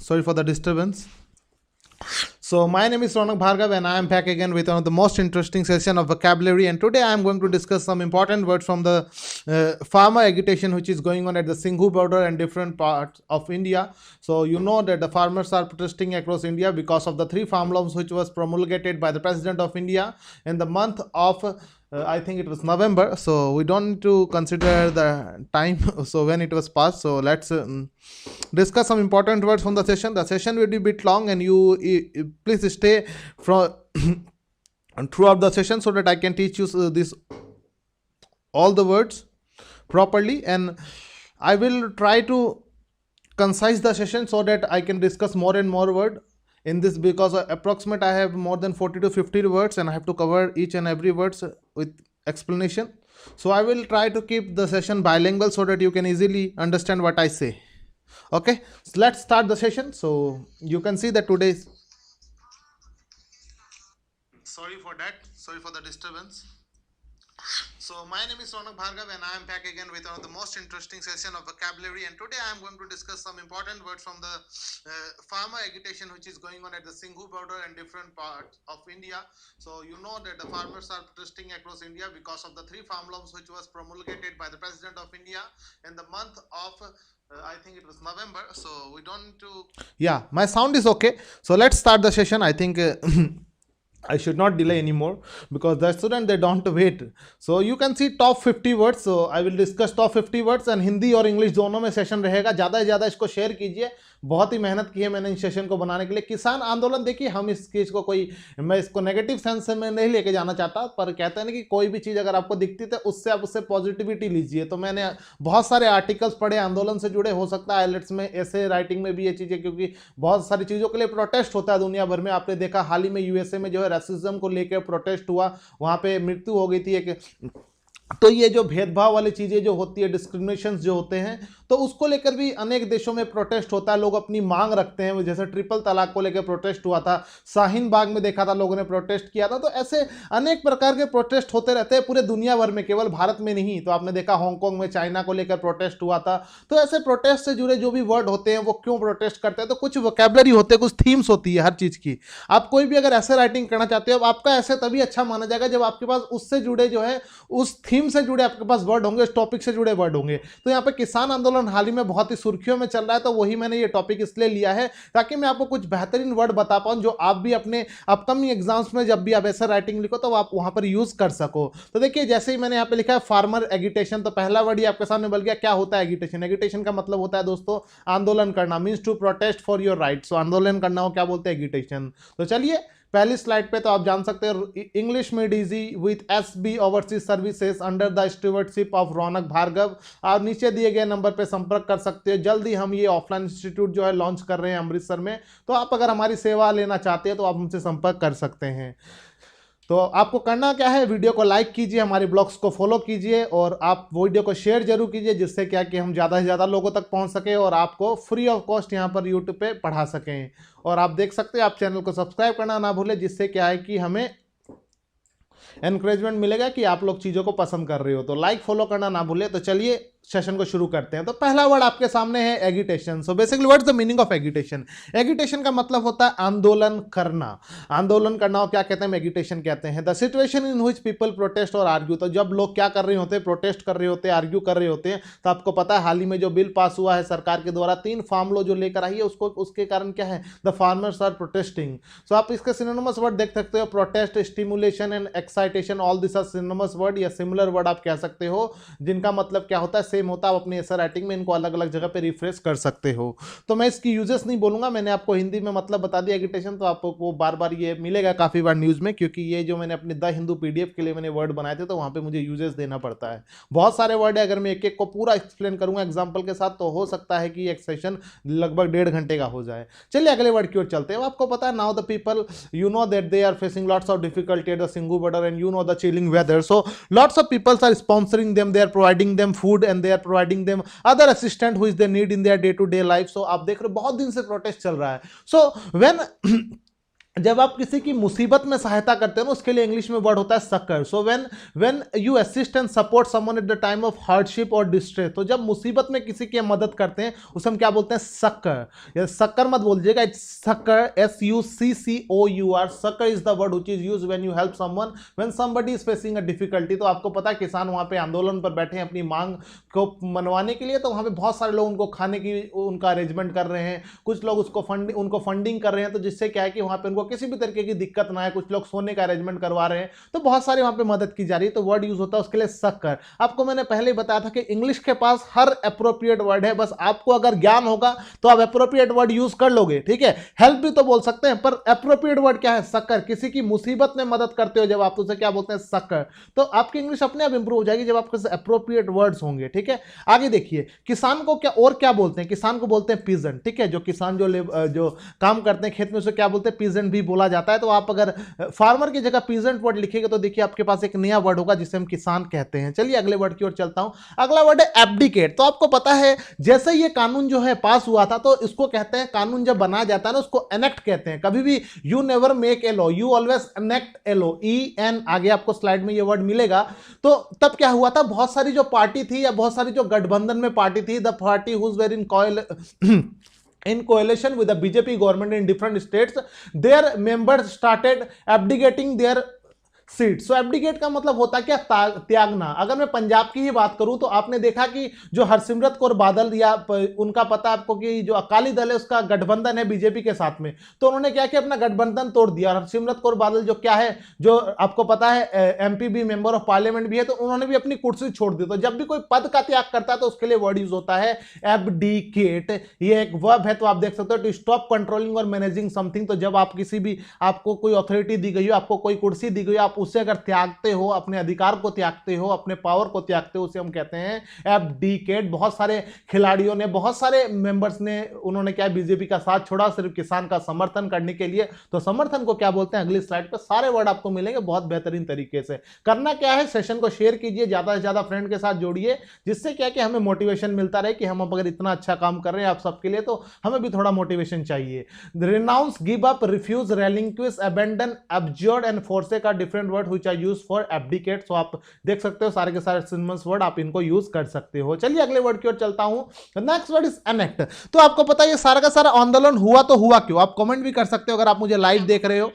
Sorry for the disturbance. So my name is Ronak Bhargav and I am back again with one of the most interesting session of vocabulary, and today I am going to discuss some important words from the farmer agitation which is going on at the Singhu border and different parts of India. So you know that the farmers are protesting across India because of the 3 farm laws which was promulgated by the President of India in the month of I think it was November, so we don't need to consider the time so when it was passed. So let's discuss some important words from the session. The session will be a bit long, and you please stay from throughout the session so that I can teach you this all the words properly, and I will try to concise the session so that I can discuss more and more word in this, because approximate I have more than 40 to 50 words and I have to cover each and every words with explanation. So I will try to keep the session bilingual so that you can easily understand what I say. Okay, so let's start the session. So you can see that today's sorry for that, sorry for the disturbance. So my name is Ronak Bhargav and I am back again with one of the most interesting session of vocabulary, and today I am going to discuss some important words from the farmer agitation which is going on at the Singhu border and different parts of India. So you know that the farmers are protesting across India because of the 3 farm laws which was promulgated by the President of India in the month of I think it was November. So we don't need to, yeah, my sound is okay. So let's start the session. I think I should not delay anymore because the student they don't wait. So you can see top 50 words. So I will discuss top 50 words and Hindi और English दोनों में session रहेगा. ज़्यादा से ज़्यादा इसको share कीजिए. बहुत ही मेहनत की है मैंने इस सेशन को बनाने के लिए. किसान आंदोलन, देखिए हम इस चीज़ को कोई, मैं इसको नेगेटिव सेंस में नहीं लेके जाना चाहता, पर कहते हैं ना कि कोई भी चीज़ अगर आपको दिखती तो उससे आप उससे पॉजिटिविटी लीजिए. तो मैंने बहुत सारे आर्टिकल्स पढ़े आंदोलन से जुड़े, हो सकता है आईलेट्स में ऐसे राइटिंग में भी ये चीज़ें, क्योंकि बहुत सारी चीज़ों के लिए प्रोटेस्ट होता है दुनिया भर में. आपने देखा हाल ही में यूएसए में जो है रेसिज्म को लेकर प्रोटेस्ट हुआ, वहाँ पे मृत्यु हो गई थी एक. तो ये जो भेदभाव वाली चीज़ें जो होती है, डिस्क्रिमिनेशन जो होते हैं, तो उसको लेकर भी अनेक देशों में प्रोटेस्ट होता है. लोग अपनी मांग रखते हैं, जैसे ट्रिपल तलाक को लेकर प्रोटेस्ट हुआ था, शाहीन बाग में देखा था लोगों ने प्रोटेस्ट किया था. तो ऐसे अनेक प्रकार के प्रोटेस्ट होते रहते हैं पूरे दुनिया भर में, केवल भारत में नहीं. तो आपने देखा हांगकांग में चाइना को लेकर प्रोटेस्ट हुआ था. तो ऐसे प्रोटेस्ट से जुड़े जो भी वर्ड होते हैं वो क्यों प्रोटेस्ट करते हैं, तो कुछ वोकैबुलरी होते हैं, कुछ थीम्स होती है हर चीज़ की. आप कोई भी अगर ऐसे राइटिंग करना चाहते हो, आपका ऐसे तभी अच्छा माना जाएगा जब आपके पास उससे जुड़े जो है, उस थीम से जुड़े आपके पास वर्ड होंगे, उस टॉपिक से जुड़े वर्ड होंगे. तो यहाँ पे किसान आंदोलन हाल ही में बहुत ही सुर्खियों में चल रहा है, तो वही मैंने ये टॉपिक इसलिए लिया है ताकि मैं आपको कुछ बेहतरीन वर्ड बता पाऊं जो आप भी अपने अपकमिंग एग्जाम्स में जब भी आप ऐसा राइटिंग लिखो तो आप वहां पर यूज कर सको. तो देखिए जैसे ही मैंने यहाँ पे लिखा है फार्मर एगिटेशन, तो पहला वर्ड ही आपके सामने बल गया. क्या होता है एगिटेशन? एगिटेशन का मतलब होता है दोस्तों आंदोलन करना, means to protest for your right. So आंदोलन करना हो क्या बोलते हैं? एगिटेशन. तो चलिए पहली स्लाइड पे तो आप जान सकते हैं English made easy with SB overseas services under the stewardship of Raunak Bhargava. आप नीचे दिए गए नंबर पे संपर्क कर सकते हो. जल्दी हम ये ऑफलाइन इंस्टीट्यूट जो है लॉन्च कर रहे हैं अमृतसर में, तो आप अगर हमारी सेवा लेना चाहते हैं तो आप हमसे संपर्क कर सकते हैं. तो आपको करना क्या है, वीडियो को लाइक कीजिए, हमारे ब्लॉग्स को फॉलो कीजिए और आप वीडियो को शेयर जरूर कीजिए, जिससे क्या कि हम ज़्यादा से ज़्यादा लोगों तक पहुंच सके और आपको फ्री ऑफ कॉस्ट यहाँ पर यूट्यूब पे पढ़ा सकें. और आप देख सकते हैं, आप चैनल को सब्सक्राइब करना ना भूलें, जिससे क्या है कि हमें एनकरेजमेंट मिलेगा कि आप लोग चीज़ों को पसंद कर रहे हो. तो लाइक फॉलो करना ना भूलें. तो चलिए सेशन को शुरू करते हैं. तो पहला वर्ड आपके सामने है agitation. So basically what is the meaning of agitation? Agitation का मतलब होता है आंदोलन करना. आंदोलन करना हो क्या कहते हैं? एगिटेशन कहते हैं. The situation in which people protest और आर्ग्यू. तो जब लोग क्या कर रहे होते हैं? प्रोटेस्ट कर रहे होते हैं, आर्ग्यू कर रहे होते हैं. तो आपको पता है हाल ही में जो बिल पास हुआ है सरकार के द्वारा, 3 फार्म लॉ जो लेकर आई है, उसको उसके कारण क्या है? The farmers are protesting. So आप इसके सिनोनिमस वर्ड देख सकते हो, protest, stimulation and excitation, all this are synonymous word या सिमिलर वर्ड आप कह सकते हो, जिनका मतलब क्या होता है? सेम होता है. आप अपने राइटिंग में इनको अलग अलग जगह पे रिफ्रेश कर सकते हो. तो मैं इसकी यूजेस नहीं बोलूंगा, मैंने आपको हिंदी में मतलब बता दिया एगिटेशन. तो आपको बार बार ये मिलेगा काफी बार न्यूज में, क्योंकि ये जो मैंने अपने द हिंदू पीडीएफ के लिए मैंने वर्ड बनाए थे, तो वहां पे मुझे यूजेस देना पड़ता है. बहुत सारे वर्ड है, अगर मैं एक एक को पूरा एक्सप्लेन करूंगा एग्जाम्पल के साथ, तो हो सकता है कि एक सेशन लगभग 1.5 घंटे का हो जाए. चलिए अगले वर्ड की ओर चलते हैं. आपको पता है now the people you know that they are facing lots of difficulty at the Singhu border and you know the chilling weather. So lots of peoples are sponsoring them, they are providing them food and they are providing them other assistant which they need in their day to day life. So आप देख रहे हो बहुत दिन से protest चल रहा है. So when जब आप किसी की मुसीबत में सहायता करते हो ना, उसके लिए इंग्लिश में वर्ड होता है succour. So when you assist and support someone at the time of hardship or distress, तो जब मुसीबत में किसी की मदद करते हैं उसे हम क्या बोलते हैं, सक्कर। या सक्कर मत बोल दीजिएगा, it's succour, SUCCOUR। Succour is the word which is used when you help someone when somebody is facing a difficulty. तो आपको पता है किसान वहां पे आंदोलन पर बैठे हैं अपनी मांग को मनवाने के लिए, तो वहां पे बहुत सारे लोग उनको खाने की उनका अरेंजमेंट कर रहे हैं, कुछ लोग उनको फंडिंग कर रहे हैं, तो जिससे क्या है कि वहां पे उनको किसी भी तरीके की दिक्कत ना है, कुछ लोग सोने का अरेंजमेंट करवा रहे हैं, तो बहुत सारे वहां पे मदद की जा रही है, तो वर्ड यूज होता है उसके लिए सक्कर। आपको मैंने पहले ही बताया था कि इंग्लिश के पास हर अप्रोप्रिएट वर्ड है, बस आपको अगर ज्ञान होगा तो आप अप्रोप्रिएट वर्ड यूज कर लोगे, ठीक है। हेल्प भी तो बोल सकते हैं, पर अप्रोप्रिएट वर्ड क्या है, सक्कर। किसी की मुसीबत में मदद करते हो जब आप, तो उसे क्या बोलते हैं, सक्कर। तो आपकी इंग्लिश अपने आप इंप्रूव हो जाएगी जब आपके अप्रोप्रिएट वर्ड्स होंगे, ठीक है। आगे देखिए, किसान को क्या बोलते हैं, किसान को बोलते हैं पीजेंट, ठीक है। जो किसान जो काम करते हैं खेत में उसे क्या बोलते हैं, पीजेंट भी बोला जाता है। तो आप अगर फार्मर की जगह पीजेंट वर्ड लिखेंगे तो देखिए आपके पास एक नया वर्ड होगा जिसे हम किसान कहते हैं। चलिए अगले वर्ड की ओर चलता हूं। अगला वर्ड है एब्डिकेट। तो आपको पता है जैसे ये कानून जो है पास हुआ था, तो इसको कहते हैं, कानून जब बनाया जाता है ना उसको एनेक्ट कहते हैं। कभी भी you never make a law, you always enact a law, EN आगे आपको स्लाइड में ये वर्ड मिलेगा। तो तब क्या हुआ था, बहुत सारी जो पार्टी थी या बहुत सारी जो गठबंधन में पार्टी थी, the party whose were in coalition with the BJP government in different states, their members started abdicating their seat. So abdicate का मतलब होता है क्या, त्यागना। अगर मैं पंजाब की ही बात करूं तो आपने देखा कि जो हरसिमरत कौर बादल, या उनका पता आपको कि जो अकाली दल है उसका गठबंधन है बीजेपी के साथ में, तो उन्होंने क्या किया, अपना गठबंधन तोड़ दिया। हरसिमरत कौर बादल जो क्या है, जो आपको पता है MP भी, मेंबर ऑफ पार्लियामेंट भी है, तो उन्होंने भी अपनी कुर्सी छोड़ दी। तो जब भी कोई पद का त्याग करता है तो उसके लिए वर्ड यूज होता है एब्डिकेट। ये एक वर्ब है, तो आप देख सकते हो टू स्टॉप कंट्रोलिंग और मैनेजिंग समथिंग। तो जब आप किसी भी, आपको कोई अथॉरिटी दी गई हो, आपको कोई कुर्सी दी गई हो, आप उससे अगर त्यागते हो, अपने अधिकार को त्यागते हो, अपने पावर को त्यागते हो, उसे हम कहते हैं एब्डिकेट। बहुत सारे खिलाड़ियों ने, बहुत सारे मेंबर्स ने, उन्होंने क्या बीजेपी का साथ छोड़ा सिर्फ किसान का समर्थन करने के लिए। तो समर्थन को क्या बोलते हैं, अगली स्लाइड पर सारे वर्ड आपको मिलेंगे बहुत बेहतरीन तरीके से। करना क्या है, सेशन को शेयर कीजिए, ज्यादा से ज्यादा फ्रेंड के साथ जोड़िए, जिससे क्या कि हमें मोटिवेशन मिलता रहे कि हम अगर इतना अच्छा काम कर रहे हैं आप सबके लिए, तो हमें भी थोड़ा मोटिवेशन चाहिए। Renounce, give up, refuse, relinquish, abandon, abjured and forsake are different word which are used for abdicate. So आप देख सकते हो सारे के सारे सिनोनिम्स वर्ड, आप इनको यूज कर सकते हो। चलिए अगले वर्ड की ओर चलता हूं। Next word is enact. तो आपको पता है ये सारा का सारा आंदोलन हुआ तो हुआ क्यों, आप कमेंट भी कर सकते हो अगर आप मुझे लाइव देख रहे हो।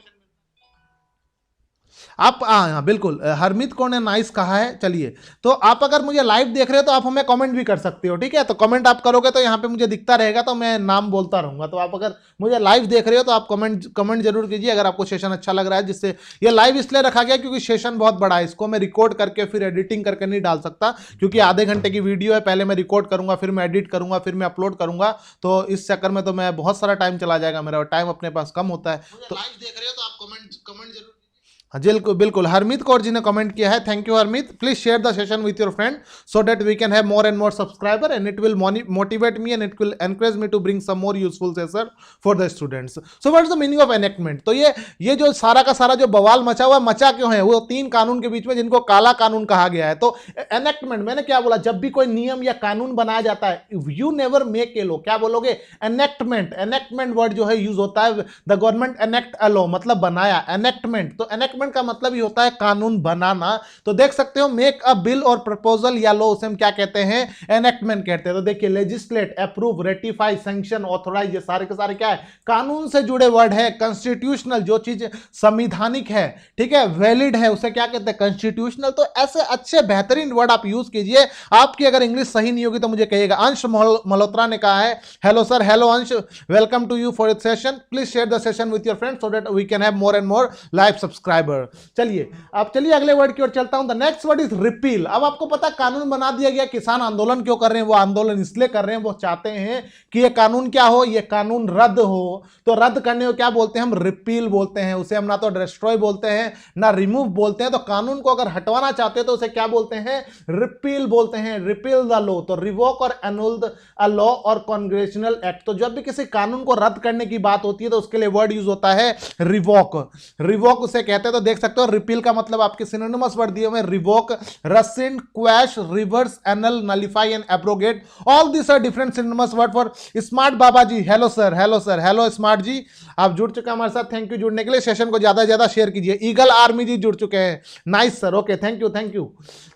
आप हाँ बिल्कुल, हरमीत कौर ने नाइस कहा है। चलिए, तो आप अगर मुझे लाइव देख रहे हो तो आप हमें कमेंट भी कर सकते हो, ठीक है। तो कमेंट आप करोगे तो यहाँ पे मुझे दिखता रहेगा, तो मैं नाम बोलता रहूंगा। तो आप अगर मुझे लाइव देख रहे हो तो आप कमेंट जरूर कीजिए अगर आपको सेशन अच्छा लग रहा है। जिससे ये लाइव इसलिए रखा गया क्योंकि सेशन बहुत बड़ा है, इसको मैं रिकॉर्ड करके फिर एडिटिंग करके नहीं डाल सकता, क्योंकि आधे घंटे की वीडियो है। पहले मैं रिकॉर्ड करूंगा, फिर मैं एडिट करूंगा, फिर मैं अपलोड करूंगा, तो इस चक्कर में तो मैं बहुत सारा टाइम चला जाएगा मेरा, टाइम अपने पास कम होता है। तो लाइव देख रहे हो तो आप कमेंट जरूर। बिल्कुल, हरमीत कौर जी ने कमेंट किया है, thank you Harmeet. Please share the session with your friend so that we can have more and more subscriber and it will motivate me and it will encourage me to bring some more useful session for the students. So what is the meaning of enactment. तो ये जो सारा का सारा जो बवाल मचा हुआ, मचा क्यों है, वो 3 कानून के बीच में जिनको काला कानून कहा गया है। तो एनेक्टमेंट, मैंने क्या बोला, जब भी कोई नियम या कानून बनाया जाता है, you never make a law, क्या बोलोगे, एनेक्टमेंट वर्ड जो है यूज होता है। The government enact a law मतलब बनाया, एनेक्टमेंट। तो एनेक्टमेंट का मतलब ही होता है कानून बनाना। तो देख सकते हो मेक अ बिल और प्रपोजल या लॉ, उसे हम क्या कहते हैं, एनेक्टमेंट कहते हैं। तो देखिए legislate, approve, ratify, sanction, authorise, ये सारे के सारे क्या है, कानून से जुड़े वर्ड है। कॉन्स्टिट्यूशनल, जो चीज संवैधानिक है, ठीक है, वैलिड है, उसे क्या कहते हैं, कॉन्स्टिट्यूशनल। तो ऐसे अच्छे बेहतरीन वर्ड आप यूज कीजिए। आपकी अगर इंग्लिश सही नहीं होगी तो मुझे कहिएगा। अंश मल्होत्रा ने कहा है, hello sir, hello Ansh, welcome to you for this session. Please share the session with your friends so that we can have more and more live subscriber. चलिए अगले वर्ड की ओर चलता हूं। The next word is repeal. अब आपको पता, कानून बना दिया गया, किसान आंदोलन क्यों कर रहे हैं, वो आंदोलन इसलिए कर रहे हैं, वो चाहते हैं कि ये कानून क्या हो, ये कानून रद्द हो। तो रद्द करने को क्या बोलते हैं, हम रिपील बोलते हैं। उसे हम ना तो डिस्ट्रॉय बोलते हैं ना रिमूव बोलते हैं। तो कानून को अगर हटवाना चाहते हैं तो उसे क्या बोलते हैं, रिपील बोलते हैं, रिपील द लॉ। तो रिवोक और एनुल अ लॉ और कांग्रेचुअल एक्ट। तो जब भी किसी कानून को रद्द करने की बात होती है तो उसके लिए वर्ड यूज होता है रिवोक। रिवोक उसे कहते हैं। तो तो देख सकते हो। रिपील का मतलब आपके सिनोनिमस वर्ड दिए हुए, revoke, rescind, quash, reverse, annul, nullify and abrogate, all this are different synonymous word for. Smart Baba ji, hello sir, hello sir, hello smart ji, आप जुड़ चुके हैं हमारे साथ, थैंक यू जुड़ने के लिए। सेशन को ज्यादा से ज्यादा शेयर कीजिए। ईगल आर्मी जी जुड़ चुके हैं, nice sir, okay, thank you, thank you.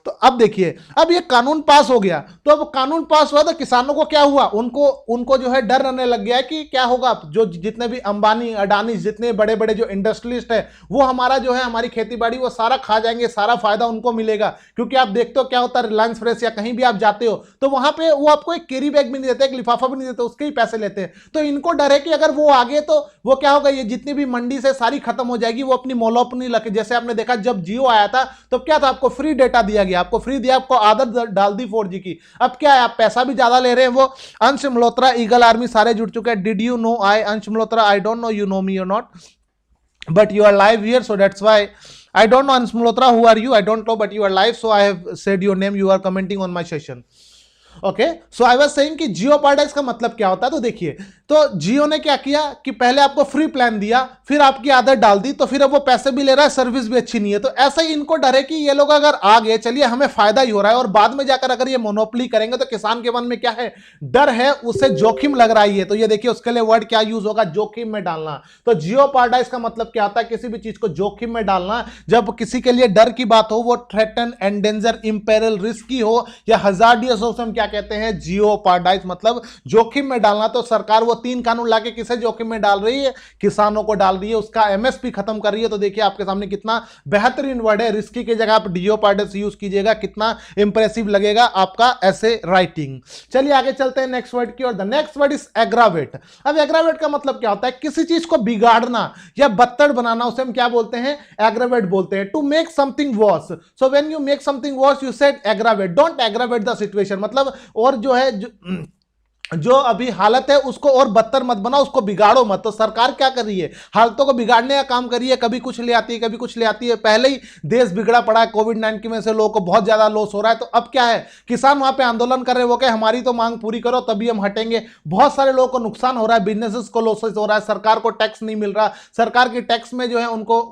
तो अब देखिए, अब ये कानून पास हो गया, तो अब कानून पास हुआ तो किसानों को क्या हुआ, उनको उनको जो है डर रहने लग गया कि क्या होगा, जो जितने भी अंबानी अडानी जितने बड़े बड़े जो इंडस्ट्रियलिस्ट है वो हमारा जो है हमारी खेती बाड़ी वो सारा खा जाएंगे, सारा फायदा उनको मिलेगा। क्योंकि आप देखते हो क्या होता है, रिलायंस फ्रेश या कहीं भी आप जाते हो तो वहां पे वो आपको एक कैरी बैग भी नहीं देते, एक लिफाफा भी नहीं देते, उसके ही पैसे लेते हैं। तो इनको डर है कि अगर वो आगे तो वो क्या होगा, ये जितनी भी मंडी से सारी खत्म हो जाएगी, वो अपनी मोनोपोली लगे। जैसे आपने देखा जब जियो आया था तो क्या था, आपको फ्री डेटा दिया गया, आपको फ्री दिया, आपको आदत डाल दी 4G की। अब क्या है, आप पैसा भी ज्यादा ले रहे हैं। वो अंश मल्होत्रा, ईगल आर्मी सारे जुड़ चुके हैं। Did you know I Ansh Malhotra, I don't know you know me or not, but you are live here, so that's why I don't know Ansh Malhotra, who are you, I don't know, but you are live, so I have said your name, you are commenting on my session. Okay, so I was saying कि जियो paradise का मतलब क्या होता है। तो देखिए, तो जियो ने क्या किया कि पहले आपको फ्री प्लान दिया, फिर आपकी आदत डाल दी, तो फिर अब वो पैसे भी ले रहा है, सर्विस भी अच्छी नहीं है। तो ऐसा ही इनको डर है कि ये लोग अगर आ गए, चलिए हमें फायदा ही हो रहा है, और बाद में जाकर अगर ये मोनोपोली करेंगे तो किसान के मन में क्या है, डर है, उससे जोखिम लग रहा है। तो ये देखिए उसके लिए वर्ड क्या यूज होगा, जोखिम में डालना। तो जियो पैराडाइज का मतलब क्या होता है, किसी भी चीज को जोखिम में डालना। जब किसी के लिए डर की बात हो, वो थ्रेटन, एंडेंजर, इंपेरल, रिस्की हो या हजार्डियस हो, हम क्या कहते हैं, जियो पैराडाइज, मतलब जोखिम में डालना। तो सरकार वो 3 कानून लाके किसे जोखिम में डाल रही है, किसानों को डाल रही है, उसका एमएसपी खत्म कर रही है। तो देखिए आपके सामने कितना बेहतरीन वर्ड है, रिस्की की जगह आप जियो पैराडाइज यूज कीजिएगा, कितना इंप्रेसिव लगेगा आपका ऐसे राइटिंग। चलिए आगे चलते हैं नेक्स्ट वर्ड की ओर। The next word is aggravate. अब एग्रावेट का मतलब क्या होता है, किसी चीज को बिगाड़ना या बदतर बनाना, उसे हम क्या बोलते हैं, एग्रावेट बोलते हैं। To make something worse, so when you make something worse you said aggravate, don't aggravate the situation, मतलब और जो है जो अभी हालत है उसको और बदतर मत बनाओ, उसको बिगाड़ो मत। तो सरकार क्या कर रही है, हालतों को बिगाड़ने का काम कर रही है, कभी कुछ ले आती है, कभी कुछ ले आती है। पहले ही देश बिगड़ा पड़ा है, कोविड-19 की वजह से लोगों को बहुत ज्यादा लॉस हो रहा है। तो अब क्या है, किसान वहां पे आंदोलन कर रहे हैं, वो क्या, हमारी तो मांग पूरी करो तभी हम हटेंगे। बहुत सारे लोगों को नुकसान हो रहा है, बिजनेसेस को लॉसेस हो रहा है, सरकार को टैक्स नहीं मिल रहा, सरकार की टैक्स में जो है उनको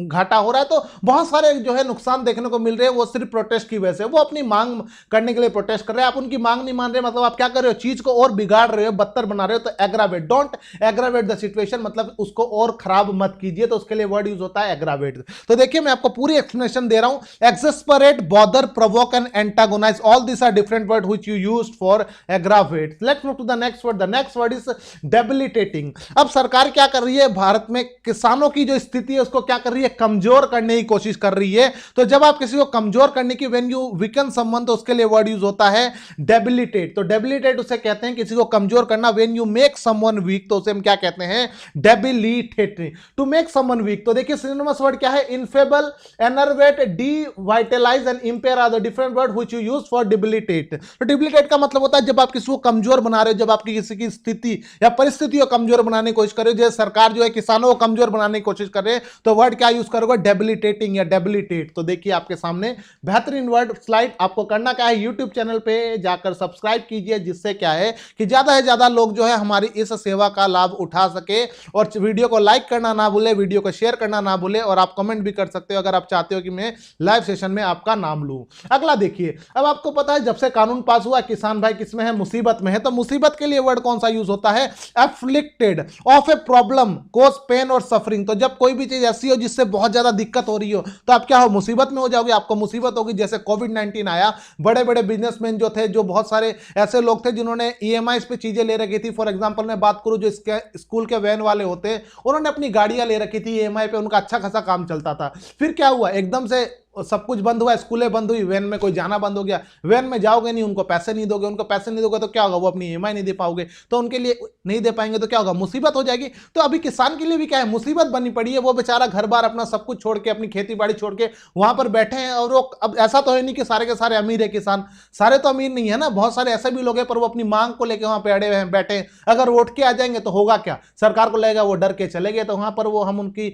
घाटा हो रहा है। तो बहुत सारे जो है नुकसान देखने को मिल रहे हैं, वो सिर्फ प्रोटेस्ट की वजह से। वो अपनी मांग करने के लिए प्रोटेस्ट कर रहे हैं, आप उनकी मांग नहीं मान रहे, मतलब आप क्या कर रहे हो, चीज को और बिगाड़ रहे हो, बदतर बना रहे हो। तो aggravate, don't aggravate the situation, मतलब उसको और खराब मत कीजिए। तो उसके लिए वर्ड यूज होता है एग्रावेट। तो देखिए मैं आपको पूरी एक्सप्लेनेशन दे रहा हूं। Exasperate, bother, provoke and antagonise, all this are different word which you used for aggravate. Let's move to the next word. The next word is debilitating. अब सरकार क्या कर रही है, भारत में किसानों की जो स्थिति है उसको क्या कर रही है, कमजोर करने की कोशिश कर रही है। तो जब आप किसी को कमजोर करने की, व्हेन यू वीकन समवन, तो उसके लिए वर्ड यूज होता है डेबिलिटेट। तो डेबिलिटेट उसे कहते हैं किसी को कमजोर करना। When you make someone weak, तो उसे हम क्या कहते हैं, debilitate. To make someone weak, तो देखिए सिनोनिमस वर्ड क्या है, enfeeble, enervate, devitalise and impair are the different word which you use for debilitate. तो डेबिलिटेट का मतलब होता है जब आप किसी को कमजोर बना रहे हो, जब आपकी किसी की स्थिति या परिस्थिति को कमजोर बनाने की कोशिश कर रहे हो। जैसे सरकार जो है किसानों को कमजोर बनाने की कोशिश कर रहे हैं, तो वर्ड क्या यूज करोगे, डेबिलिटेटिंग या डेबिलिटेट। तो देखिए आपके सामने बेहतरीन वर्ड स्लाइड। आपको करना क्या है, यूट्यूब चैनल पे जाकर सब्सक्राइब कीजिए, जिससे क्या है कि ज्यादा से ज्यादा लोग जो है हमारी इस सेवा का लाभ उठा सके। और वीडियो को लाइक करना ना भूले, वीडियो को शेयर करना ना भूले, और आप कमेंट भी कर सकते हो अगर आप चाहते हो कि मैं लाइव सेशन में आपका नाम लूं। अगला देखिए, अब आपको पता है जब से कानून पास हुआ किसान भाई किसमें है, मुसीबत में है। तो मुसीबत के लिए वर्ड कौन सा यूज होता है, afflicted of a problem, cause pain और सफरिंग। तो जब कोई भी चीज ऐसी हो जिससे बहुत ज्यादा दिक्कत हो रही हो, तो आप क्या हो, मुसीबत में हो जाओगे, आपको मुसीबत होगी। जैसे कोविड-19 आया, बड़े बड़े बिजनेसमैन जो थे, जो बहुत सारे ऐसे लोग थे जिन्होंने ईएमआई पे चीजें ले रखी थी। फॉर एग्जांपल मैं बात करूं, जो स्कूल के वैन वाले होते, उन्होंने अपनी गाड़ियां ले रखी थी ईएमआई पे, उनका अच्छा खासा काम चलता था। फिर क्या हुआ, एकदम से सब कुछ बंद हुआ, स्कूलें बंद हुई, वैन में कोई जाना बंद हो गया। वैन में जाओगे नहीं, उनको पैसे नहीं दोगे, उनको पैसे नहीं दोगे तो क्या होगा, वो अपनी ईएमआई नहीं दे पाओगे, तो उनके लिए नहीं दे पाएंगे तो क्या होगा, मुसीबत हो जाएगी। तो अभी किसान के लिए भी क्या है, मुसीबत बनी पड़ी है। वो बेचारा घर बार अपना सब कुछ छोड़ के, अपनी खेती बाड़ी छोड़ के वहां पर बैठे हैं। और वो अब ऐसा तो है नहीं कि सारे के सारे अमीर है किसान, सारे तो अमीर नहीं है ना, बहुत सारे ऐसे भी लोग हैं, पर वो अपनी मांग को लेकर वहां पे अड़े हुए हैं, बैठे हैं। अगर उठ के आ जाएंगे तो होगा क्या, सरकार को लगेगा वो डर के चले गए, तो वहां पर वो हम उनकी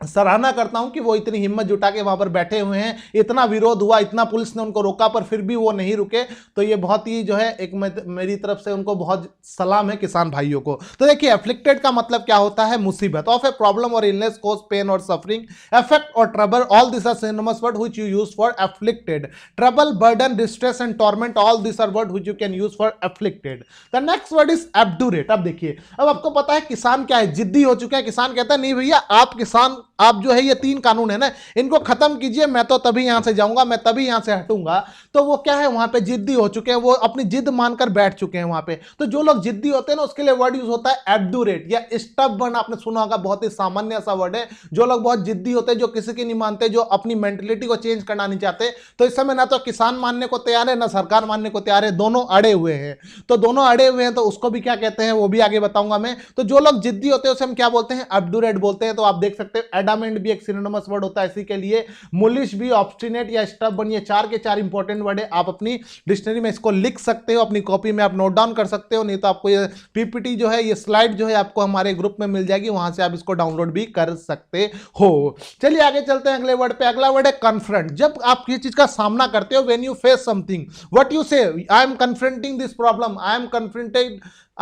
सराहना करता हूं कि वो इतनी हिम्मत जुटा के वहां पर बैठे हुए हैं। इतना विरोध हुआ, इतना पुलिस ने उनको रोका, पर फिर भी वो नहीं रुके। तो ये बहुत ही जो है एक मेरी तरफ से उनको बहुत सलाम है किसान भाइयों को। तो देखिए, अफ्लिक्टेड का मतलब क्या होता है? मुसीबत। Of a problem or illness, cause pain और suffering, affect or trouble, all this are synonymous word which you use for afflicted. Trouble, burden, distress and torment, all this are word which you can use for afflicted. The next word is obdurate. अब देखिए, अब आपको पता है किसान क्या है? जिद्दी हो चुके हैं। किसान कहता है नहीं भैया, आप किसान, आप जो है ये 3 कानून है ना, इनको खत्म कीजिए, मैं तो तभी यहां से जाऊंगा, मैं तभी यहां से हटूंगा। तो वो क्या है, वहां पे जिद्दी हो चुके हैं, वो अपनी जिद मानकर बैठ चुके हैं वहां पे। तो जो लोग जिद्दी होते हैं ना, उसके लिए वर्ड यूज होता है एब्डुरेट या स्टबर्न। आपने सुना होगा, बहुत ही सामान्य सा वर्ड है। जो लोग बहुत जिद्दी होते हैं, जो किसी की नहीं मानते, जो अपनी मेंटलिटी को चेंज करना नहीं चाहते, तो इस समय ना तो किसान मानने को तैयार है, ना सरकार मानने को तैयार है, दोनों अड़े हुए हैं। तो दोनों अड़े हुए हैं, तो उसको भी क्या कहते हैं वो भी आगे बताऊंगा मैं। तो जो लोग जिद्दी होते हैं उसे हम क्या बोलते हैं? एब्डुरेट बोलते हैं। तो आप देख सकते हैं एडामेंट भी एक सिनोनिमस वर्ड होता है इसी के लिए। मुलिश भी, ऑब्स्टिनेट या स्टबर्न, ये 4 के 4 इंपॉर्टेंट वर्ड है। आप अपनी डिक्शनरी में इसको लिख सकते हो, अपनी कॉपी में आप नोट डाउन कर सकते हो, नहीं तो आपको ये पीपीटी जो है, ये स्लाइड जो है आपको हमारे ग्रुप में मिल जाएगी, वहां से आप इसको डाउनलोड भी कर सकते हो। चलिए आगे चलते हैं अगले वर्ड पे। अगला वर्ड है कन्फ्रंट। जब आप किसी चीज का सामना करते हो, when you face something, what you say, I am confronting this problem, I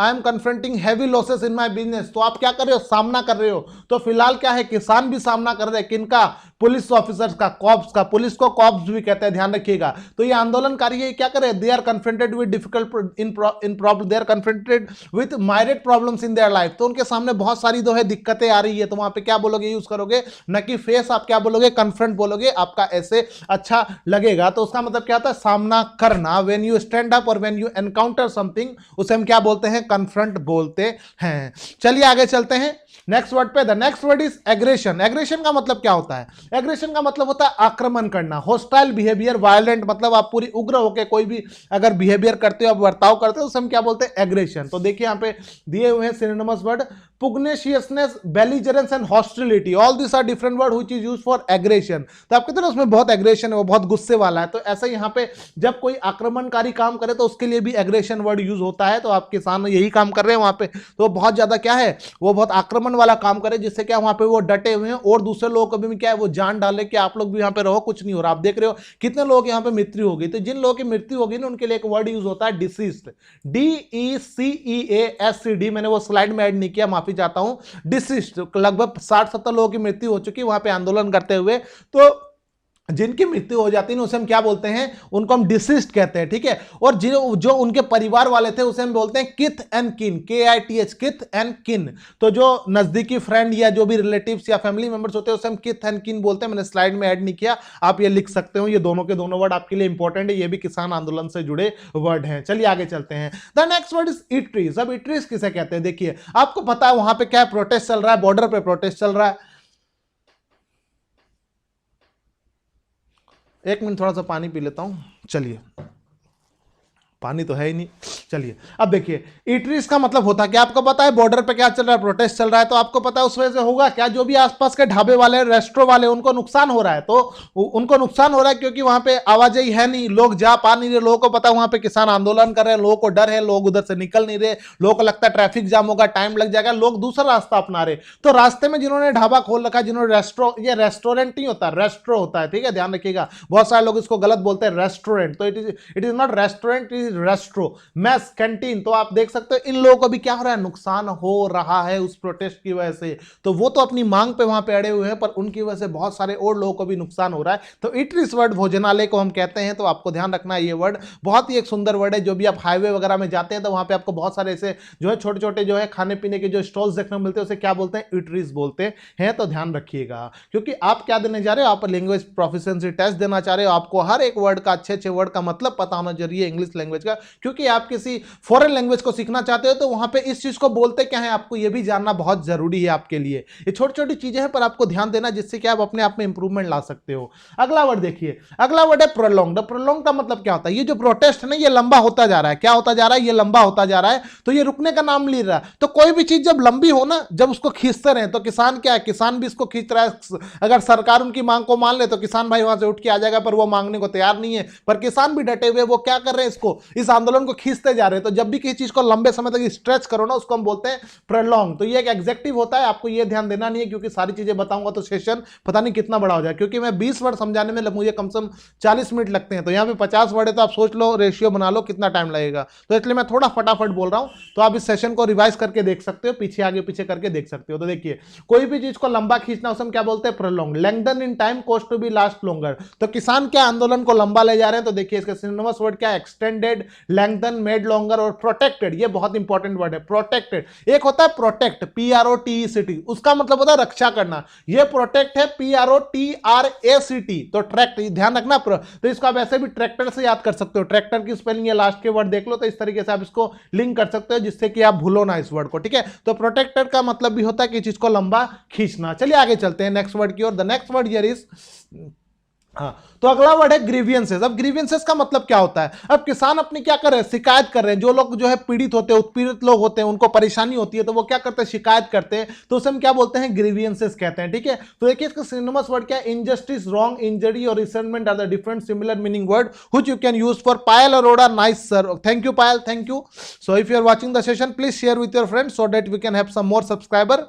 am confronting heavy losses in my business. तो आप क्या कर रहे हो? सामना कर रहे हो। तो फिलहाल क्या है, किसान भी सामना कर रहे हैं। किनका? पुलिस ऑफिसर्स का, कॉप्स का। पुलिस को कॉप्स भी कहते हैं, ध्यान रखिएगा। तो ये आंदोलनकारी है, क्या करे? They are confronted with difficult in problem, they are confronted with myriad problems in their life. तो उनके सामने बहुत सारी जो है दिक्कतें आ रही है। तो वहां पे क्या बोलोगे? यूज करोगे न कि फेस, आप क्या बोलोगे? कन्फ्रंट बोलोगे। आपका ऐसे अच्छा लगेगा। तो उसका मतलब क्या होता है? सामना करना। व्हेन यू स्टैंड अप और व्हेन यू एनकाउंटर समथिंग, उसे हम क्या बोलते हैं? कन्फ्रंट बोलते हैं। चलिए आगे चलते हैं नेक्स्ट वर्ड पे। The next word is aggression. Aggression का मतलब क्या होता है? एग्रेशन का मतलब होता है आक्रमण करना, होस्टाइल बिहेवियर, वायलेंट। मतलब आप पूरी उग्र होकर कोई भी अगर बिहेवियर करते हो, आप बर्ताव करते हो, उसे हम क्या बोलते हैं? एग्रेशन। तो देखिए यहां पे दिए हुए हैं synonymous word, pugnaciousness, belligerence and hostility, all this are different word which is used for aggression. तो आप कहते हैं उसमें बहुत एग्रेशन है, वो बहुत गुस्से वाला है। तो ऐसा यहां पे जब कोई आक्रमणकारी काम करे तो उसके लिए भी एग्रेशन वर्ड यूज होता है। तो आप किसान यही काम कर रहे हैं वहां पे, तो बहुत ज्यादा क्या है, वो बहुत आक्रमण वाला काम करे, जिससे क्या वहां पे वो डटे हुए हैं और दूसरे लोगों को भी क्या है, वो जान डाले कि आप लोग भी यहाँ पे रहो, कुछ नहीं हो रहा। आप देख रहे हो कितने लोगों की यहाँ पे मृत्यु होगी। तो जिन लोगों की मृत्यु होगी ना, उनके लिए एक वर्ड यूज होता है डिसीज्ड, DECEASCD। मैंने वो स्लाइड में ऐड नहीं किया, माफी चाहता हूं। डिसीज्ड, लगभग 60-70 लोगों की मृत्यु हो चुकी वहां पे आंदोलन करते हुए। तो जिनकी मृत्यु हो जाती है उसे हम क्या बोलते हैं? उनको हम डिसीज्ड कहते हैं, ठीक है। और जो उनके परिवार वाले थे उसे हम बोलते हैं किथ एंड किन, KITH, किथ एंड किन। तो जो नजदीकी फ्रेंड या जो भी रिलेटिव्स या फैमिली मेंबर्स होते हैं उसे हम किथ एंड किन बोलते हैं। मैंने स्लाइड में ऐड नहीं किया, आप ये लिख सकते हो। ये दोनों के दोनों वर्ड आपके लिए इंपॉर्टेंट है, ये भी किसान आंदोलन से जुड़े वर्ड हैं। चलिए आगे चलते हैं। The next word is entries. अब इट्रीज किसे कहते हैं? देखिए आपको पता है वहां पे क्या प्रोटेस्ट चल रहा है, बॉर्डर पे प्रोटेस्ट चल रहा है। एक मिनट, थोड़ा सा पानी पी लेता हूं। चलिए, पानी तो है ही नहीं। चलिए अब देखिए, इटरीज का मतलब होता है कि आपको पता है बॉर्डर पे क्या चल रहा है, प्रोटेस्ट चल रहा है। तो आपको पता है उस वजह से होगा क्या, जो भी आसपास के ढाबे वाले, रेस्टोरेंट वाले, उनको नुकसान हो रहा है। तो उनको नुकसान हो रहा है क्योंकि वहां पे आवाजाही है नहीं, लोग जा पा नहीं रहे। लोगों को पता है वहां पे किसान आंदोलन कर रहे हैं, लोगों को डर है, लोग उधर से निकल नहीं रहे, लोगों को लगता है ट्रैफिक जाम होगा, टाइम लग जाएगा, लोग दूसरा रास्ता अपना रहे। तो रास्ते में जिन्होंने ढाबा खोल रखा है, जिन्होंने ये रेस्टोरेंट नहीं होता, रेस्ट्रो होता है, ठीक है, ध्यान रखिएगा। बहुत सारे लोग इसको गलत बोलते हैं, रेस्टोरेंट। तो it is not restaurant, it is restro, mess, canteen. तो आप देख सकते हो इन लोगों को भी क्या हो रहा है, नुकसान हो रहा है उस प्रोटेस्ट की वजह से। तो वो तो अपनी मांग पे वहां पे अड़े हुए हैं, पर उनकी वजह से बहुत सारे और लोगों को भी नुकसान हो रहा है। तो इटरीज वर्ड भोजनालय को हम कहते हैं। तो आपको ध्यान रखना है, ये वर्ड बहुत ही एक सुंदर वर्ड है। जो भी आप हाईवे वगैरह में जाते हैं तो वहां पे आपको बहुत सारे ऐसे जो है छोटे छोटे जो है खाने पीने के जो स्टॉल्स देखने को मिलते हैं, उसे क्या बोलते हैं? इटरीज बोलते हैं। तो ध्यान रखिएगा, क्योंकि आप क्या देने जा रहे हो, आप लैंग्वेज प्रोफिशिएंसी टेस्ट देना चाह रहे हो। आपको हर एक वर्ड का, अच्छे अच्छे वर्ड का मतलब पता होना जरूरी है इंग्लिश लैंग्वेज का, क्योंकि आप किसी फॉरेन लैंग्वेज को सीखना चाहते हो तो वहां पे इस चीज को बोलते क्या है, आपको यह भी जानना बहुत जरूरी है आपके लिए। ये छोटी छोटी चीजें हैं, पर आपको ध्यान देना, जिससे कि आप अपने आप में इंप्रूवमेंट ला सकते हो। अगला वर्ड देखिए, अगला वर्ड है प्रोलॉन्ग। प्रोलॉन्ग का मतलब क्या होता है? ये जो प्रोटेस्ट है ना, ये लंबा होता जा रहा है। क्या होता जा रहा है? ये लंबा होता जा रहा है। तो ये रुकने का नाम ले रहा है। तो कोई भी चीज जब लंबी हो ना, जब उसको खींचते रहे, तो किसान क्या है, किसान भी इसको खींच रहा है। अगर सरकार उनकी मांग को मान ले तो किसान भाई वहां से उठ के आ जाएगा, पर वो मांगने को तैयार नहीं है। पर किसान भी डटे हुए, वो क्या कर रहे हैं, इसको इस आंदोलन को खींचते जा रहे हैं। तो जब भी किसी चीज को लंबे समय तक स्ट्रेच करो ना, उसको हम बोलते हैं प्रोलॉन्ग। तो ये एक एग्जेक्टिव होता है, आपको ये ध्यान देना नहीं है, क्योंकि सारी चीजें बताऊंगा तो सेशन पता नहीं कितना बड़ा हो जाए, क्योंकि मैं 20 वर्ड समझाने में मुझे कम से कम 40 मिनट लगते हैं, तो यहाँ पे 50 वर्ड है, तो आप सोच लो, रेशियो बना लो कितना टाइम लगेगा। तो इसलिए मैं थोड़ा फटाफट बोल रहा हूं, तो आप इस सेशन को रिवाइज करके देख सकते हो, पीछे आगे पीछे करके देख सकते हो। तो देखिए, कोई भी चीज को लंबा खींचना उसे हम क्या बोलते हैं, prolong. Lengthen in time cause to be last longer. तो किसान क्या आंदोलन को लंबा ले जा रहे हैं, तो देखिए इसका सिनोनिमस वर्ड क्या है, एक्सटेंडेड, लेंथन, मेड लॉन्गर और प्रोटेक्टेड। ये बहुत इंपॉर्टेंट वर्ड है, प्रोटेक्टेड। एक होता है प्रोटेक्ट, PROTECT, उसका मतलब होता है रक्षा करना। ये प्रोटेक्ट है PROTRACT, तो ट्रैक्ट, ध्यान रखना। तो इसको आप ऐसे भी ट्रैक्टर से याद कर सकते हो, ट्रैक्टर की स्पेलिंग या लास्ट के वर्ड देख लो, तो इस तरीके से आप इसको लिंक कर सकते हो, जिससे कि आप भूलो ना इस वर्ड को, ठीक है। तो प्रोटेक्टर का मतलब भी होता है कि चीज को लंबा खींचना। चलिए आगे चलते हैं नेक्स्ट वर्ड की ओर। The next word here is, हाँ, तो अगला वर्ड है ग्रीवियंसेस। अब ग्रीवियंसेस का मतलब क्या होता है, अब किसान अपनी क्या कर रहे हैं, शिकायत कर रहे हैं। जो लोग जो है पीड़ित होते हैं, उत्पीड़ित लोग होते हैं, उनको परेशानी होती है, तो वो क्या करते हैं, शिकायत करते हैं, तो उसे हम क्या बोलते हैं, ग्रीवियंसेस कहते हैं, ठीक है। तो देखिए इसका सिनोनिमस वर्ड क्या है, इनजस्टिस, रॉन्ग, इंजरी और resentment are the different similar meaning word which you can use for. Payal Arora, nice sir, thank you Payal, thank you. So if you are watching the session, please share with your friends so that we can have some more subscriber.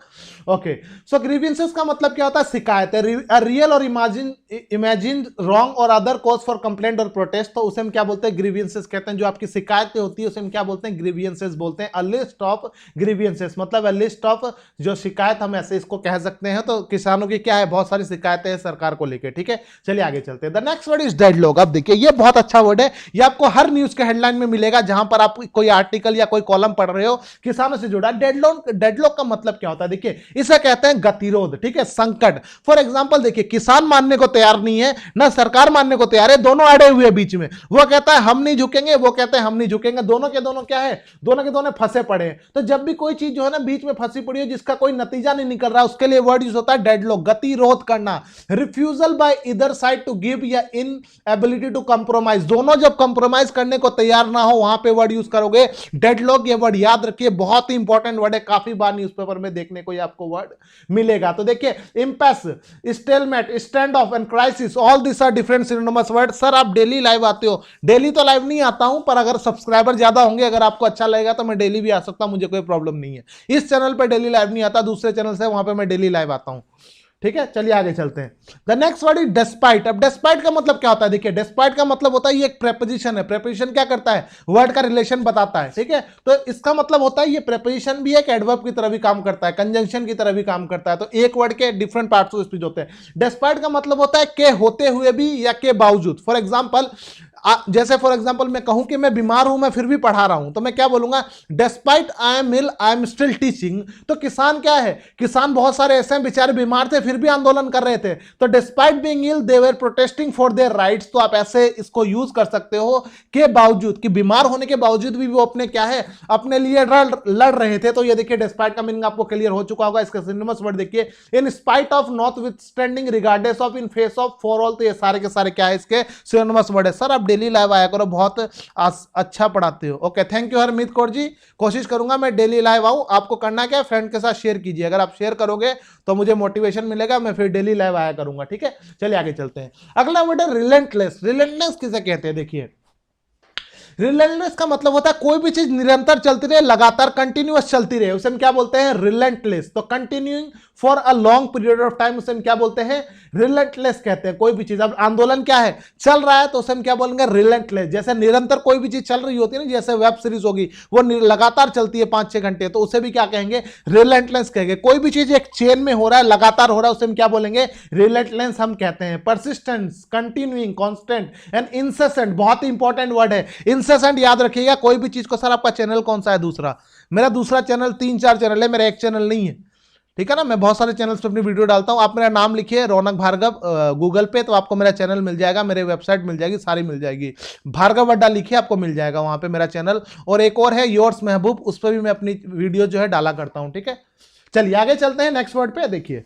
Okay, so grievances का मतलब क्या होता है, शिकायत है, real और imagine wrong और other cause for complaint और प्रोटेस्ट, तो उसे हम क्या बोलते हैं, ग्रीवियंसेस कहते हैं। जो आपकी शिकायतें होती है उसे हम क्या बोलते हैं, ग्रीवियंसेस बोलते हैं। अ लिस्ट ऑफ ग्रीवियंसेस मतलब अ लिस्ट ऑफ जो शिकायत, हम ऐसे इसको कह सकते हैं। तो किसानों की क्या है, बहुत सारी शिकायतें हैं सरकार को लेकर, ठीक है। चलिए आगे चलते हैं। The next word is deadlock. अब देखिए ये बहुत अच्छा वर्ड है, ये आपको हर न्यूज के हेडलाइन में मिलेगा, जहां पर आप कोई आर्टिकल या कोई कॉलम पढ़ रहे हो किसानों से जुड़ा। डेडलॉक का मतलब क्या होता है, देखिए इसे कहते हैं गतिरोध, ठीक है, संकट। फॉर एग्जाम्पल देखिए, किसान मानने को तैयार नहीं है, ना सरकार मानने को तैयार है, दोनों अड़े हुए बीच में। वो कहता है हम नहीं झुकेंगे, वो कहते हैं हम नहीं झुकेंगे, दोनों के दोनों क्या है, दोनों के दोनों फंसे पड़े हैं। तो जब भी कोई चीज जो है ना बीच में फंसी पड़ी है, जिसका कोई नतीजा नहीं निकल रहा, उसके लिए वर्ड यूज होता है डेडलॉक, गतिरोध करना। Refusal by either side to give या इनएबिलिटी टू कंप्रोमाइज, दोनों जब कंप्रोमाइज करने को तैयार ना हो, वहां पे वर्ड यूज करोगे डेडलॉक। ये वर्ड याद रखिए, बहुत ही इंपॉर्टेंट वर्ड है, काफी बार न्यूज़पेपर में देखने को आपको वर्ड मिलेगा। तो देखिए impasse, stalemate, standoff and crisis, all this are different synonymous word. Sir आप डेली लाइव आते हो, डेली तो लाइव नहीं आता हूं, पर अगर सब्सक्राइबर ज्यादा होंगे, अगर आपको अच्छा लगेगा तो मैं डेली भी आ सकता हूं, मुझे कोई प्रॉब्लम नहीं है। इस चैनल पे डेली लाइव नहीं आता, दूसरे चैनल से वहां पे मैं डेली लाइव आता हूं, ठीक है। चलिए आगे चलते हैं। The next word is despite. अब डेस्पाइट का मतलब क्या होता है, देखिए डेस्पाइट का मतलब होता है, ये एक प्रेपोजिशन है। प्रेपोजिशन क्या करता है, वर्ड का रिलेशन बताता है, ठीक है। तो इसका मतलब होता है, ये प्रेपोजिशन भी एक एडवर्ब की तरह भी काम करता है, कंजंक्शन की तरह भी काम करता है। तो एक वर्ड के डिफरेंट पार्ट्स ऑफ स्पीच होते हैं। डेस्पाइट का मतलब होता है के होते हुए भी या के बावजूद। फॉर एग्जाम्पल, जैसे फॉर एग्जांपल मैं कहूं कि मैं बीमार हूं, मैं फिर भी पढ़ा रहा हूं, तो मैं क्या बोलूंगा, despite I am ill I am still teaching. तो किसान क्या है, किसान बहुत सारे ऐसे हैं बेचारे बीमार थे फिर भी आंदोलन कर रहे थे, तो despite being ill they were protesting for their rights. तो आप ऐसे इसको यूज कर सकते हो के बावजूद, कि बीमार होने के बावजूद भी वो अपने क्या है, अपने लिए लड़ रहे थे। तो ये देखिए डिस्पाइट का मीनिंग आपको क्लियर हो चुका होगा। इसका सिनोनिमस वर्ड देखिए, in spite of, notwithstanding, regardless of, in face of, for all. तो ये सारे के सारे क्या है, इसके सिनोनिमस वर्ड है। सर आप डेली लाइव आया करो, बहुत अच्छा पढ़ाते हो। Okay, thank you Harmeet Kaur ji, कोशिश करूंगा मैं डेली लाइव आऊं। आपको करना क्या है, फ्रेंड के साथ शेयर कीजिए, अगर आप शेयर करोगे तो मुझे मोटिवेशन मिलेगा, मैं फिर डेली लाइव आया करूंगा, ठीक है। चलिए आगे चलते हैं। अगला वर्ड है रिलेंटलेस। रिलेंटलेस किसे कहते हैं, देखिए रिलेंटलेस का मतलब होता है कोई भी चीज निरंतर चलती रहे, लगातार कंटिन्यूअस चलती रहे, उसे हम क्या बोलते हैं, रिलेंटलेस। तो continuing for a long period of time, उसे हम क्या बोलते हैं, रिलेंटलेस कहते हैं। कोई भी चीज, अब आंदोलन क्या है, चल रहा है, तो उसे हम क्या बोलेंगे, रिलेंटलेस। जैसे निरंतर कोई भी चीज चल रही होती है ना, जैसे वेब सीरीज होगी वो लगातार चलती है 5-6 घंटे, तो उसे भी क्या कहेंगे, रिलेंटलेस कहेंगे। कोई भी चीज एक चेन में हो रहा है, लगातार हो रहा है, उसे हम क्या बोलेंगे, रिलेंटलेस हम कहते हैं। Persistence, continuing, constant and incessant, बहुत ही इंपॉर्टेंट वर्ड है इंसेसेंट, याद रखिएगा। कोई भी चीज को, सर आपका चैनल कौन सा है, दूसरा, मेरा दूसरा चैनल 3-4 चैनल है, मेरा एक चैनल नहीं है, ठीक है ना। मैं बहुत सारे चैनल्स पे अपनी वीडियो डालता हूं। आप मेरा नाम लिखिए रौनक भार्गव गूगल पे, तो आपको मेरा चैनल मिल जाएगा, मेरे वेबसाइट मिल जाएगी, सारी मिल जाएगी। भार्गव अड्डा लिखिए, आपको मिल जाएगा वहां पे मेरा चैनल। और एक और है योर्स महबूब, उस पर भी मैं अपनी वीडियो जो है डाला करता हूं, ठीक है। चलिए आगे चलते हैं नेक्स्ट वर्ड पे। देखिए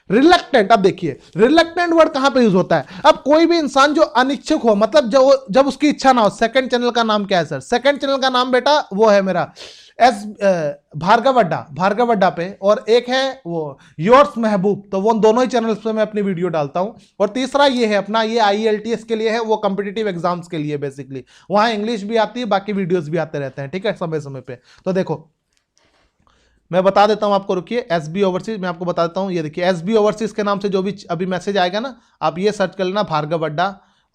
रिलक्टेंट। अब देखिए रिलक्टेंट वर्ड कहां पे यूज होता है, अब कोई भी इंसान जो अनिच्छुक हो, मतलब जब उसकी इच्छा ना हो। सेकंड चैनल का नाम क्या है सर, सेकंड चैनल का नाम बेटा वो है मेरा एस भार्गव अड्डा पे, और एक है वो योर्स महबूब, तो वो दोनों ही चैनल्स पे मैं अपनी वीडियो डालता हूं। और तीसरा ये है अपना, ये IELTS के लिए है, वो कॉम्पिटिटिव एग्जाम्स के लिए बेसिकली, वहां इंग्लिश भी आती है, बाकी वीडियोस भी आते रहते हैं, ठीक है, समय समय पे। तो देखो मैं बता देता हूं आपको, रुकिए, SB ओवरसीज मैं आपको बता देता हूं। ये देखिए SB ओवरसीज के नाम से जो भी अभी मैसेज आएगा ना, आप ये सर्च कर लेना भार्गव अड्डा,